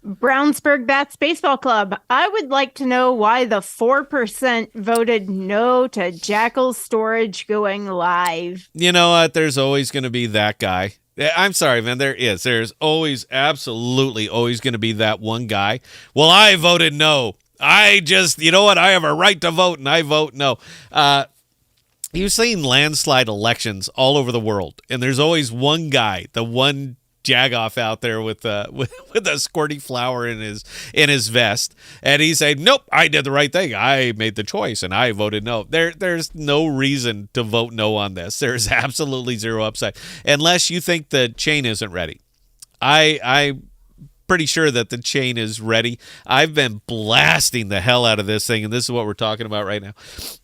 Brownsburg Bats Baseball Club. I would like to know why the 4% voted no to Jackal storage going live. You know what? There's always going to be that guy. I'm sorry, man. There's always, absolutely always going to be that one guy. Well, I voted no. You know what? I have a right to vote, and I vote no. You've seen landslide elections all over the world, and there's always one guy, the one jagoff out there with a squirty flower in his vest, and he's saying, "Nope, I did the right thing. I made the choice, and I voted no." There's no reason to vote no on this. There's absolutely zero upside unless you think the chain isn't ready. I'm pretty sure that the chain is ready. I've been blasting the hell out of this thing, and this is what we're talking about right now,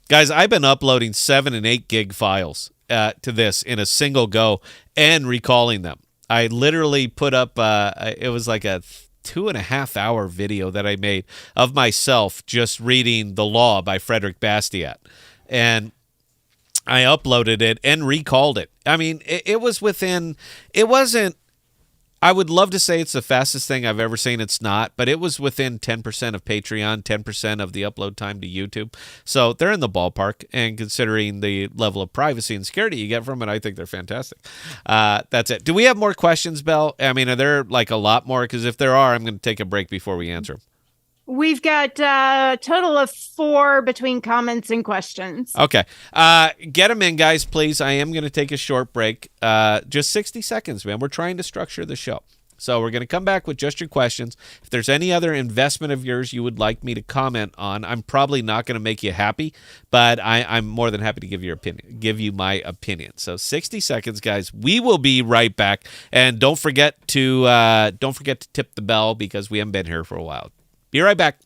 guys. I've been uploading 7 and 8 gig files to this in a single go and recalling them. I literally put up, it was like a 2.5 hour video that I made of myself just reading The Law by Frederick Bastiat. And I uploaded it and recalled it. I mean, it wasn't, I would love to say it's the fastest thing I've ever seen. It's not, but it was within 10% of Patreon, 10% of the upload time to YouTube. So they're in the ballpark, and considering the level of privacy and security you get from it, I think they're fantastic. That's it. Do we have more questions, Belle? I mean, are there like a lot more? Because if there are, I'm going to take a break before we answer them. We've got a total of 4 between comments and questions. Okay. Get them in, guys, please. I am going to take a short break. Just 60 seconds, man. We're trying to structure the show. So we're going to come back with just your questions. If there's any other investment of yours you would like me to comment on, I'm probably not going to make you happy, but I'm more than happy to give you my opinion. So 60 seconds, guys. We will be right back. And don't forget to tip the bell because we haven't been here for a while. Be right back.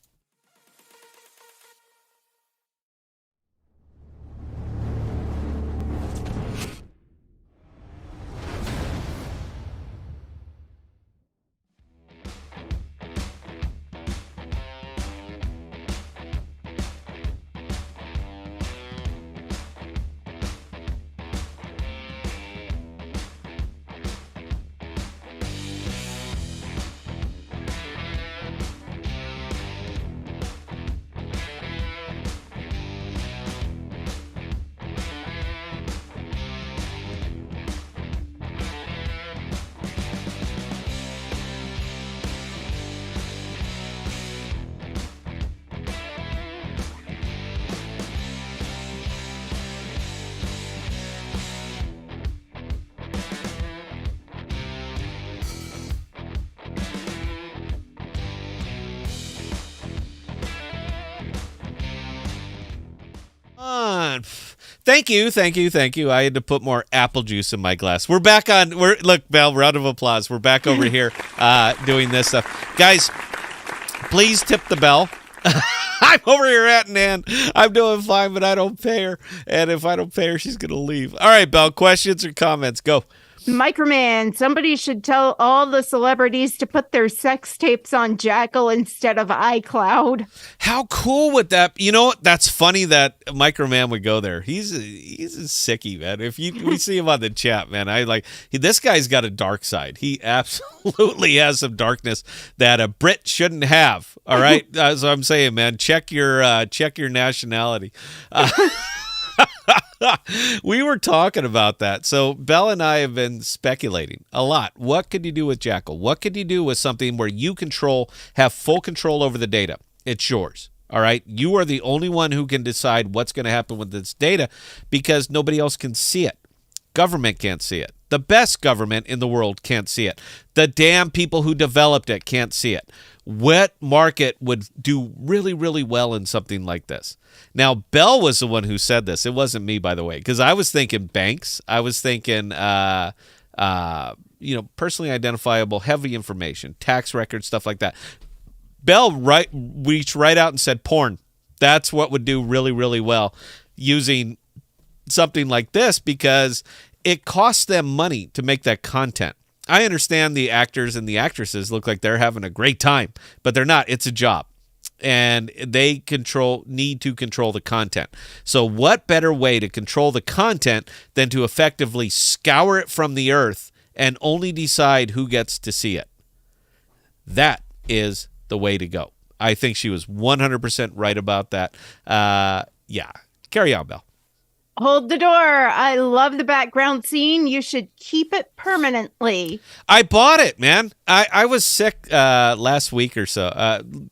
Thank you. I had to put more apple juice in my glass. We're back on. Look, Belle, round of applause. We're back over here doing this stuff. Guys, please tip the bell. I'm over here at Nan. I'm doing fine, but I don't pay her. And if I don't pay her, she's going to leave. All right, Belle, questions or comments? Go. Microman, somebody should tell all the celebrities to put their sex tapes on Jackal instead of iCloud. How cool would that? You know what? That's funny that Microman would go there. He's a sickie, man. If we see him on the chat, man, this guy's got a dark side. He absolutely has some darkness that a Brit shouldn't have. All right, so I'm saying, man, check your nationality. We were talking about that. So Belle and I have been speculating a lot. What could you do with Jackal? What could you do with something where you have full control over the data? It's yours. All right. You are the only one who can decide what's going to happen with this data because nobody else can see it. Government can't see it. The best government in the world can't see it. The damn people who developed it can't see it. What market would do really, really well in something like this? Now, Belle was the one who said this. It wasn't me, by the way, because I was thinking banks. I was thinking, personally identifiable, heavy information, tax records, stuff like that. Belle reached right out and said porn. That's what would do really, really well using something like this because it costs them money to make that content. I understand the actors and the actresses look like they're having a great time, but they're not. It's a job. And they need to control the content. So what better way to control the content than to effectively scour it from the earth and only decide who gets to see it? That is the way to go. I think she was 100% right about that. Yeah. Carry on, Belle. Hold the door. I love the background scene. You should keep it permanently. I bought it, man. I was sick last week or so.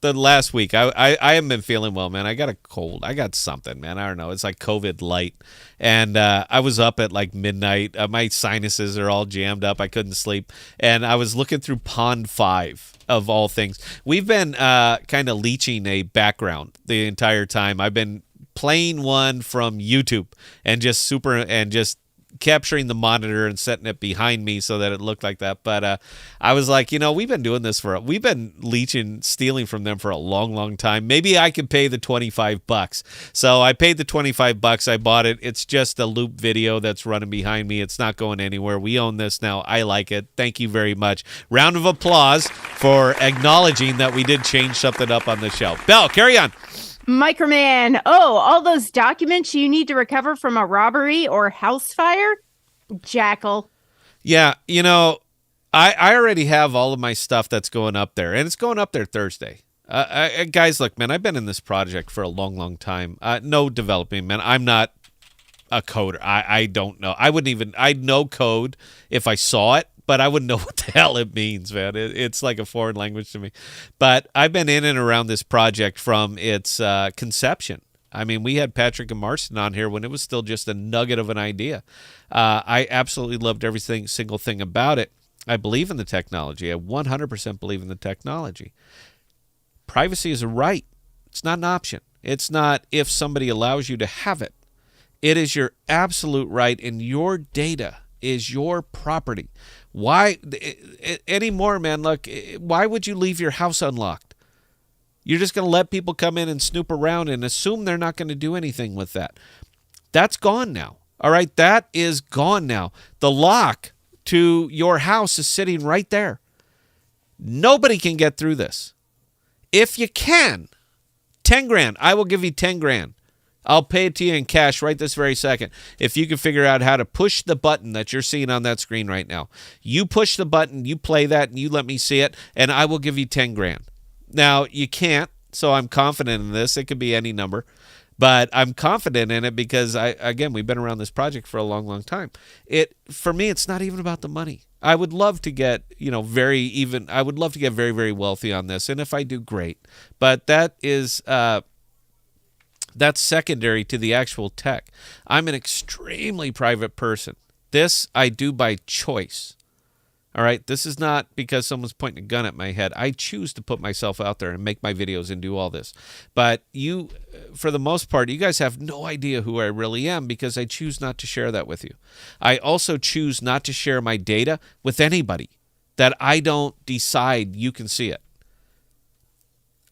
The last week. I haven't been feeling well, man. I got a cold. I got something, man. I don't know. It's like COVID light. And I was up at like midnight. My sinuses are all jammed up. I couldn't sleep. And I was looking through Pond 5. Of all things. We've been kind of leeching a background the entire time. I've been playing one from YouTube and just capturing the monitor and setting it behind me so that it looked like that. But I was like, we've been doing this we've been stealing from them for a long, long time. Maybe I could pay the $25. So I paid the $25. I bought it. It's just a loop video that's running behind me. It's not going anywhere. We own this now. I like it. Thank you very much. Round of applause for acknowledging that we did change something up on the show. Belle, carry on. Microman. Oh, all those documents you need to recover from a robbery or house fire? Jackal. Yeah, I already have all of my stuff that's going up there, and it's going up there Thursday. Guys, look, man, I've been in this project for a long, long time. No developing, man. I'm not a coder. I don't know. I'd know code if I saw it, but I wouldn't know what the hell it means, man. It's like a foreign language to me. But I've been in and around this project from its conception. I mean, we had Patrick and Marston on here when it was still just a nugget of an idea. I absolutely loved every single thing about it. I believe in the technology. I 100% believe in the technology. Privacy is a right. It's not an option. It's not if somebody allows you to have it. It is your absolute right, and your data is your property. Why anymore, man? Look, why would you leave your house unlocked? You're just going to let people come in and snoop around and assume they're not going to do anything with that. That's gone now. All right, that is gone now. The lock to your house is sitting right there. Nobody can get through this. If you can, 10 grand, I will give you 10 grand. I'll pay it to you in cash right this very second. If you can figure out how to push the button that you're seeing on that screen right now. You push the button, you play that, and you let me see it, and I will give you 10 grand. Now, you can't, so I'm confident in this. It could be any number. But I'm confident in it because, we've been around this project for a long, long time. For me, it's not even about the money. I would love to get, very, very wealthy on this. And if I do, great. But that is... that's secondary to the actual tech. I'm an extremely private person. This I do by choice. All right? This is not because someone's pointing a gun at my head. I choose to put myself out there and make my videos and do all this. But you, for the most part, you guys have no idea who I really am because I choose not to share that with you. I also choose not to share my data with anybody that I don't decide you can see it.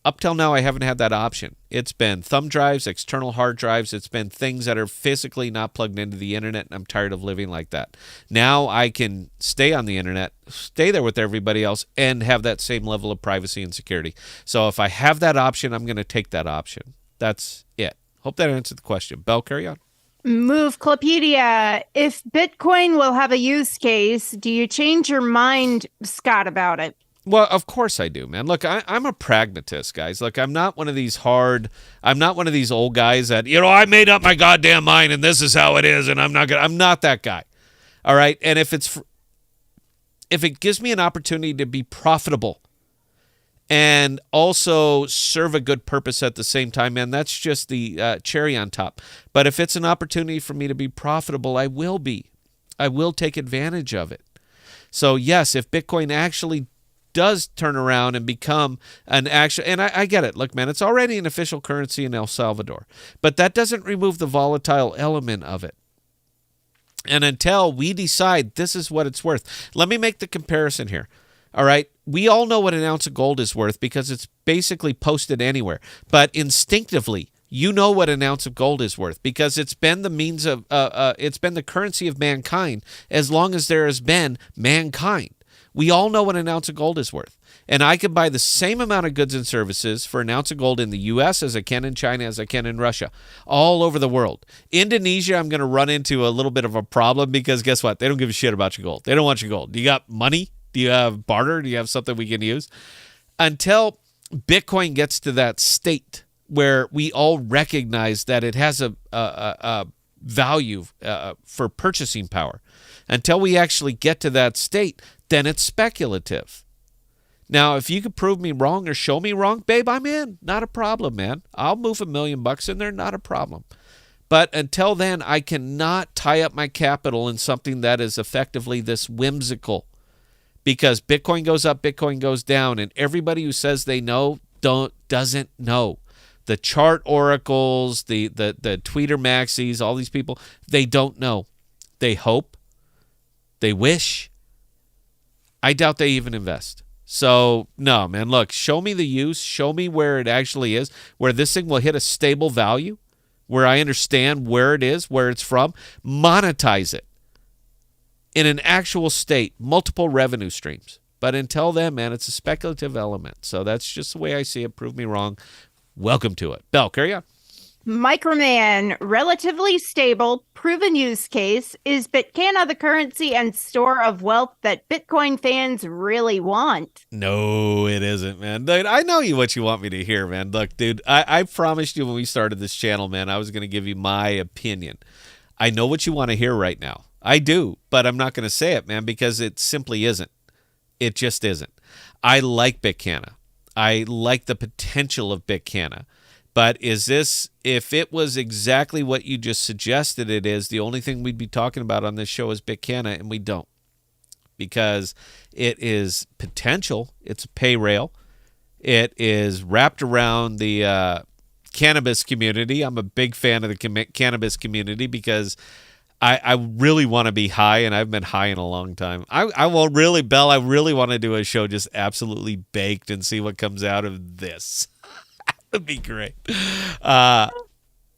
Up till now, I haven't had that option. It's been thumb drives, external hard drives. It's been things that are physically not plugged into the internet, and I'm tired of living like that. Now I can stay on the internet, stay there with everybody else, and have that same level of privacy and security. So if I have that option, I'm going to take that option. That's it. Hope that answered the question. Belle, carry on. Movepedia. If Bitcoin will have a use case, do you change your mind, Scott, about it? Well, of course I do, man. Look, I'm a pragmatist, guys. Look, I'm not one of these old guys that, I made up my goddamn mind and this is how it is and I'm not that guy. All right? And if it gives me an opportunity to be profitable and also serve a good purpose at the same time, man, that's just the cherry on top. But if it's an opportunity for me to be profitable, I will be. I will take advantage of it. So, yes, if Bitcoin actually does turn around and become an actual, and I get it. Look, man, it's already an official currency in El Salvador, but that doesn't remove the volatile element of it. And until we decide this is what it's worth, let me make the comparison here. All right. We all know what an ounce of gold is worth because it's basically posted anywhere, but instinctively, you know what an ounce of gold is worth because it's been the means of, it's been the currency of mankind as long as there has been mankind. We all know what an ounce of gold is worth. And I can buy the same amount of goods and services for an ounce of gold in the U.S. as I can in China, as I can in Russia, all over the world. Indonesia, I'm going to run into a little bit of a problem because guess what? They don't give a shit about your gold. They don't want your gold. Do you got money? Do you have barter? Do you have something we can use? Until Bitcoin gets to that state where we all recognize that it has a value for purchasing power. Until we actually get to that state, then it's speculative. Now, if you could prove me wrong or show me wrong, babe, I'm in. Not a problem, man. I'll move $1 million in there, not a problem. But until then, I cannot tie up my capital in something that is effectively this whimsical. Because Bitcoin goes up, Bitcoin goes down, and everybody who says they know doesn't know. The chart oracles, the tweeter maxis, all these people, they don't know. They hope. They wish. I doubt they even invest. So, no, man, look, show me the use. Show me where it actually is, where this thing will hit a stable value, where I understand where it is, where it's from. Monetize it in an actual state, multiple revenue streams. But until then, man, it's a speculative element. So that's just the way I see it. Prove me wrong. Welcome to it. Belle, carry on. Microman, relatively stable, proven use case. Is Bitcana the currency and store of wealth that Bitcoin fans really want? No, it isn't, man. Dude, I know what you want me to hear, man. Look, dude, I promised you when we started this channel, man, I was going to give you my opinion. I know what you want to hear right now. I do, but I'm not going to say it, man, because it simply isn't. It just isn't. I like Bitcana. I like the potential of Bitcana. But is this, if it was exactly what you just suggested it is, the only thing we'd be talking about on this show is Bitcana, and we don't. Because it is potential. It's a pay rail. It is wrapped around the cannabis community. I'm a big fan of the cannabis community because I really want to be high, and I've been high in a long time. I will really, Belle, I really want to do a show just absolutely baked and see what comes out of this. That'd be great.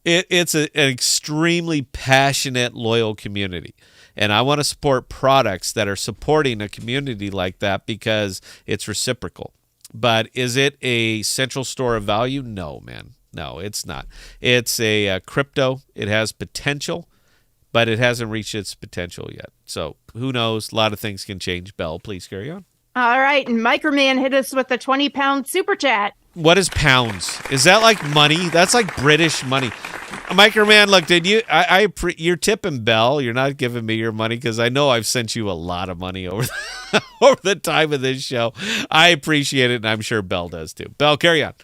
It's an extremely passionate, loyal community. And I want to support products that are supporting a community like that because it's reciprocal. But is it a central store of value? No, man. No, it's not. It's a crypto. It has potential, but it hasn't reached its potential yet. So who knows? A lot of things can change. Belle, please carry on. All right. And Microman hit us with a 20-pound super chat. What is pounds? Is that like money? That's like British money. Microman, look, did you? You're tipping Belle. You're not giving me your money because I know I've sent you a lot of money over the time of this show. I appreciate it, and I'm sure Belle does too. Belle, carry on.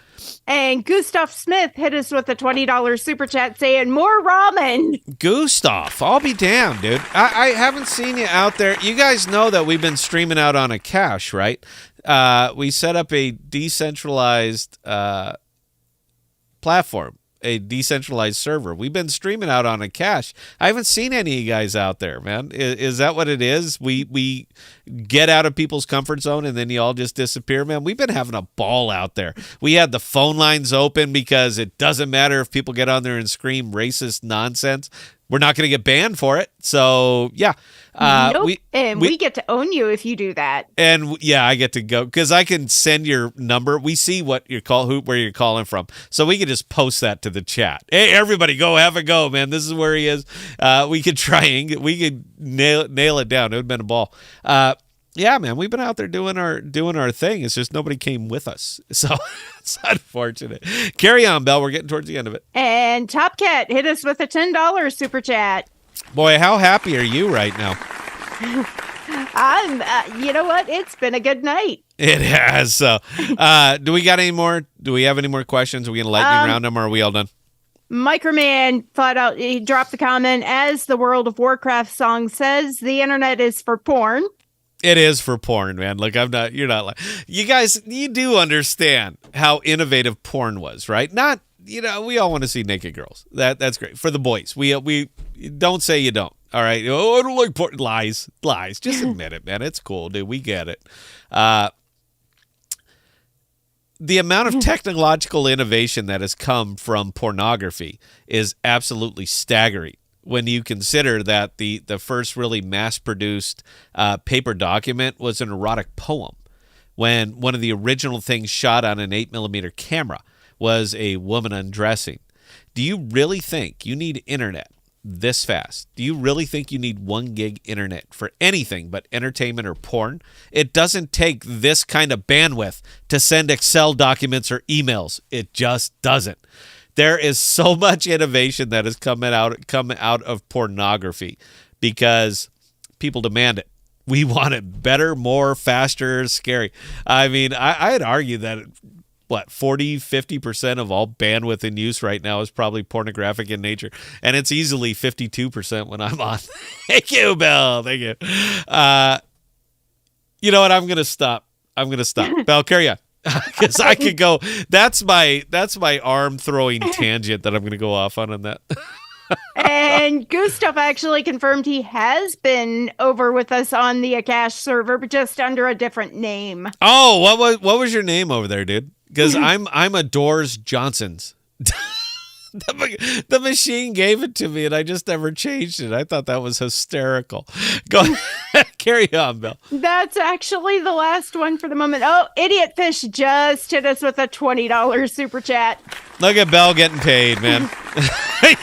And Gustav Smith hit us with a $20 super chat saying, more ramen. Gustav, I'll be damned, dude. I haven't seen you out there. You guys know that we've been streaming out on a cache, right? We set up a decentralized platform, a decentralized server. We've been streaming out on a cache. I haven't seen any of you guys out there, man. Is that what it is? We get out of people's comfort zone and then you all just disappear, man. We've been having a ball out there. We had the phone lines open because it doesn't matter if people get on there and scream racist nonsense. We're not going to get banned for it. So, yeah. Nope. We get to own you if you do that. And, yeah, I get to go because I can send your number. We see what you're where you're calling from. So we can just post that to the chat. Hey, everybody, go have a go, man. This is where he is. We could we could nail it down. It would have been a ball. Yeah, man, we've been out there doing our thing. It's just nobody came with us. So it's unfortunate. Carry on, Belle. We're getting towards the end of it. And Top Cat hit us with a $10 super chat. Boy, how happy are you right now? I'm, you know what? It's been a good night. It has. So, do we got any more? Do we have any more questions? Are we going to lightning round them or are we all done? Microman thought out, he dropped the comment, as the World of Warcraft song says, the internet is for porn. It is for porn, man. Look, you're not like, you guys, you do understand how innovative porn was, right? Not, we all want to see naked girls. That's great. For the boys. We don't say you don't. All right. Oh, I don't like porn. Lies. Just admit it, man. It's cool, dude. We get it. The amount of technological innovation that has come from pornography is absolutely staggering. When you consider that the first really mass-produced paper document was an erotic poem, when one of the original things shot on an 8mm camera was a woman undressing. Do you really think you need internet this fast? Do you really think you need 1 gig internet for anything but entertainment or porn? It doesn't take this kind of bandwidth to send Excel documents or emails. It just doesn't. There is so much innovation that has come out of pornography because people demand it. We want it better, more, faster, scary. I mean, I'd argue that, 40-50% of all bandwidth in use right now is probably pornographic in nature. And it's easily 52% when I'm on. Thank you, Bill. Thank you. You know what? I'm going to stop. Belle, carry on. Because I could go. That's my arm throwing tangent that I'm going to go off on that. And Gustav actually confirmed he has been over with us on the Akash server, but just under a different name. Oh, what was your name over there, dude? Because I'm a Doors Johnson's. The machine gave it to me, and I just never changed it. I thought that was hysterical. Go ahead, carry on, Bill. That's actually the last one for the moment. Oh, Idiot Fish just hit us with a $20 super chat. Look at Bell getting paid, man.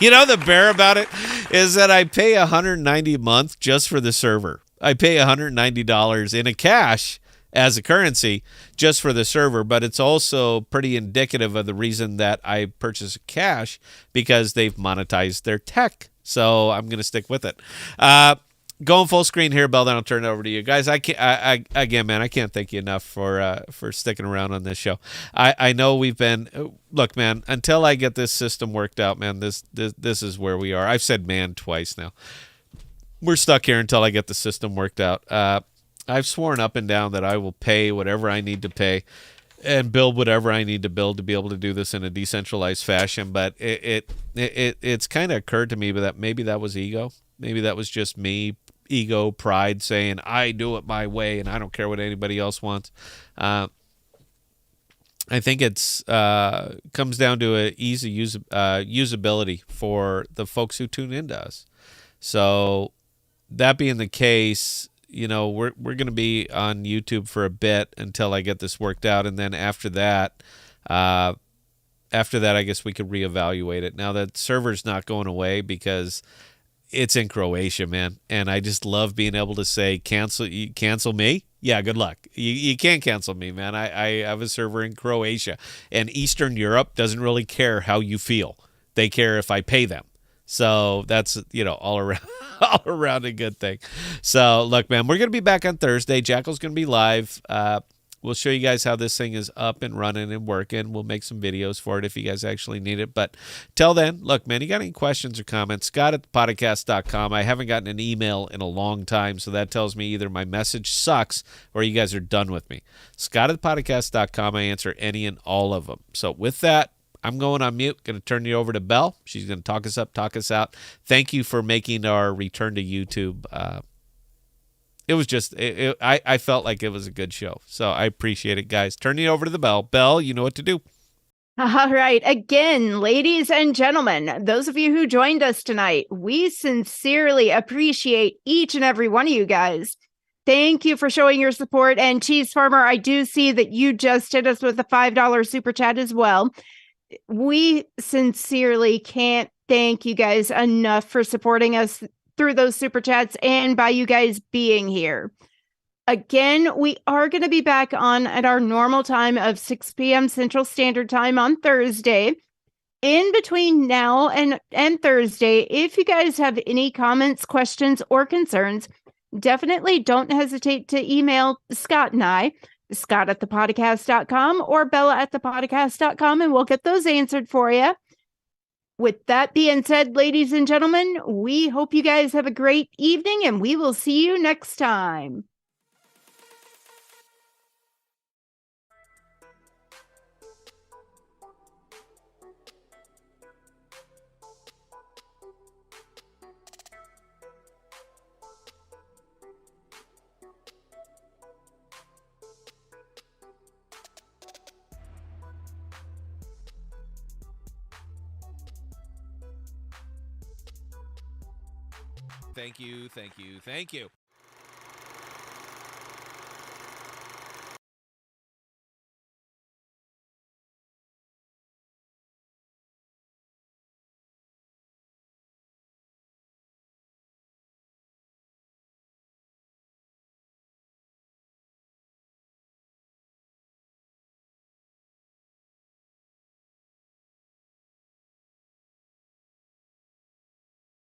You know, the bear about it is that I pay $190 a month just for the server. I pay $190 in a cash as a currency just for the server, but it's also pretty indicative of the reason that I purchase cash, because they've monetized their tech. So I'm going to stick with it. Going full screen here, Bell, then I'll turn it over to you guys. Again, man, I can't thank you enough for sticking around on this show. I know we've been, look, man, until I get this system worked out, man, this is where we are. I've said man twice now. We're stuck here until I get the system worked out. I've sworn up and down that I will pay whatever I need to pay and build whatever I need to build to be able to do this in a decentralized fashion. But it's kind of occurred to me that maybe that was ego. Maybe that was just me, ego, pride, saying I do it my way and I don't care what anybody else wants. I think it's comes down to a easy usability for the folks who tune into us. So that being the case, you know, we're going to be on YouTube for a bit until I get this worked out, and then after that, I guess we could reevaluate it. Now that server's not going away because it's in Croatia, man, and I just love being able to say cancel me. Yeah, good luck. You can't cancel me, man. I have a server in Croatia, and Eastern Europe doesn't really care how you feel. They care if I pay them. So that's, you know, all around a good thing. So look, man, we're going to be back on Thursday. Jackal's going to be live. We'll show you guys how this thing is up and running and working. We'll make some videos for it if you guys actually need it. But till then, look, man, you got any questions or comments, Scott at ThePodocasts.com. I haven't gotten an email in a long time, so that tells me either my message sucks or you guys are done with me. Scott at ThePodocasts.com. I answer any and all of them. So with that, I'm going on mute. Going to turn you over to Belle. She's going to talk us up, talk us out. Thank you for making our return to YouTube. It was just, I felt like it was a good show. So I appreciate it, guys. Turning it over to the Belle. Belle, you know what to do. All right. Again, ladies and gentlemen, those of you who joined us tonight, we sincerely appreciate each and every one of you guys. Thank you for showing your support. And Cheese Farmer, I do see that you just hit us with a $5 super chat as well. We sincerely can't thank you guys enough for supporting us through those super chats and by you guys being here. Again, we are going to be back on at our normal time of 6 p.m. Central Standard Time on Thursday. In between now and Thursday, if you guys have any comments, questions, or concerns, definitely don't hesitate to email Scott and I. Scott at ThePodcast.com or Bella at ThePodcast.com, and we'll get those answered for you. With that being said, ladies and gentlemen, we hope you guys have a great evening, and we will see you next time. Thank you, thank you, thank you.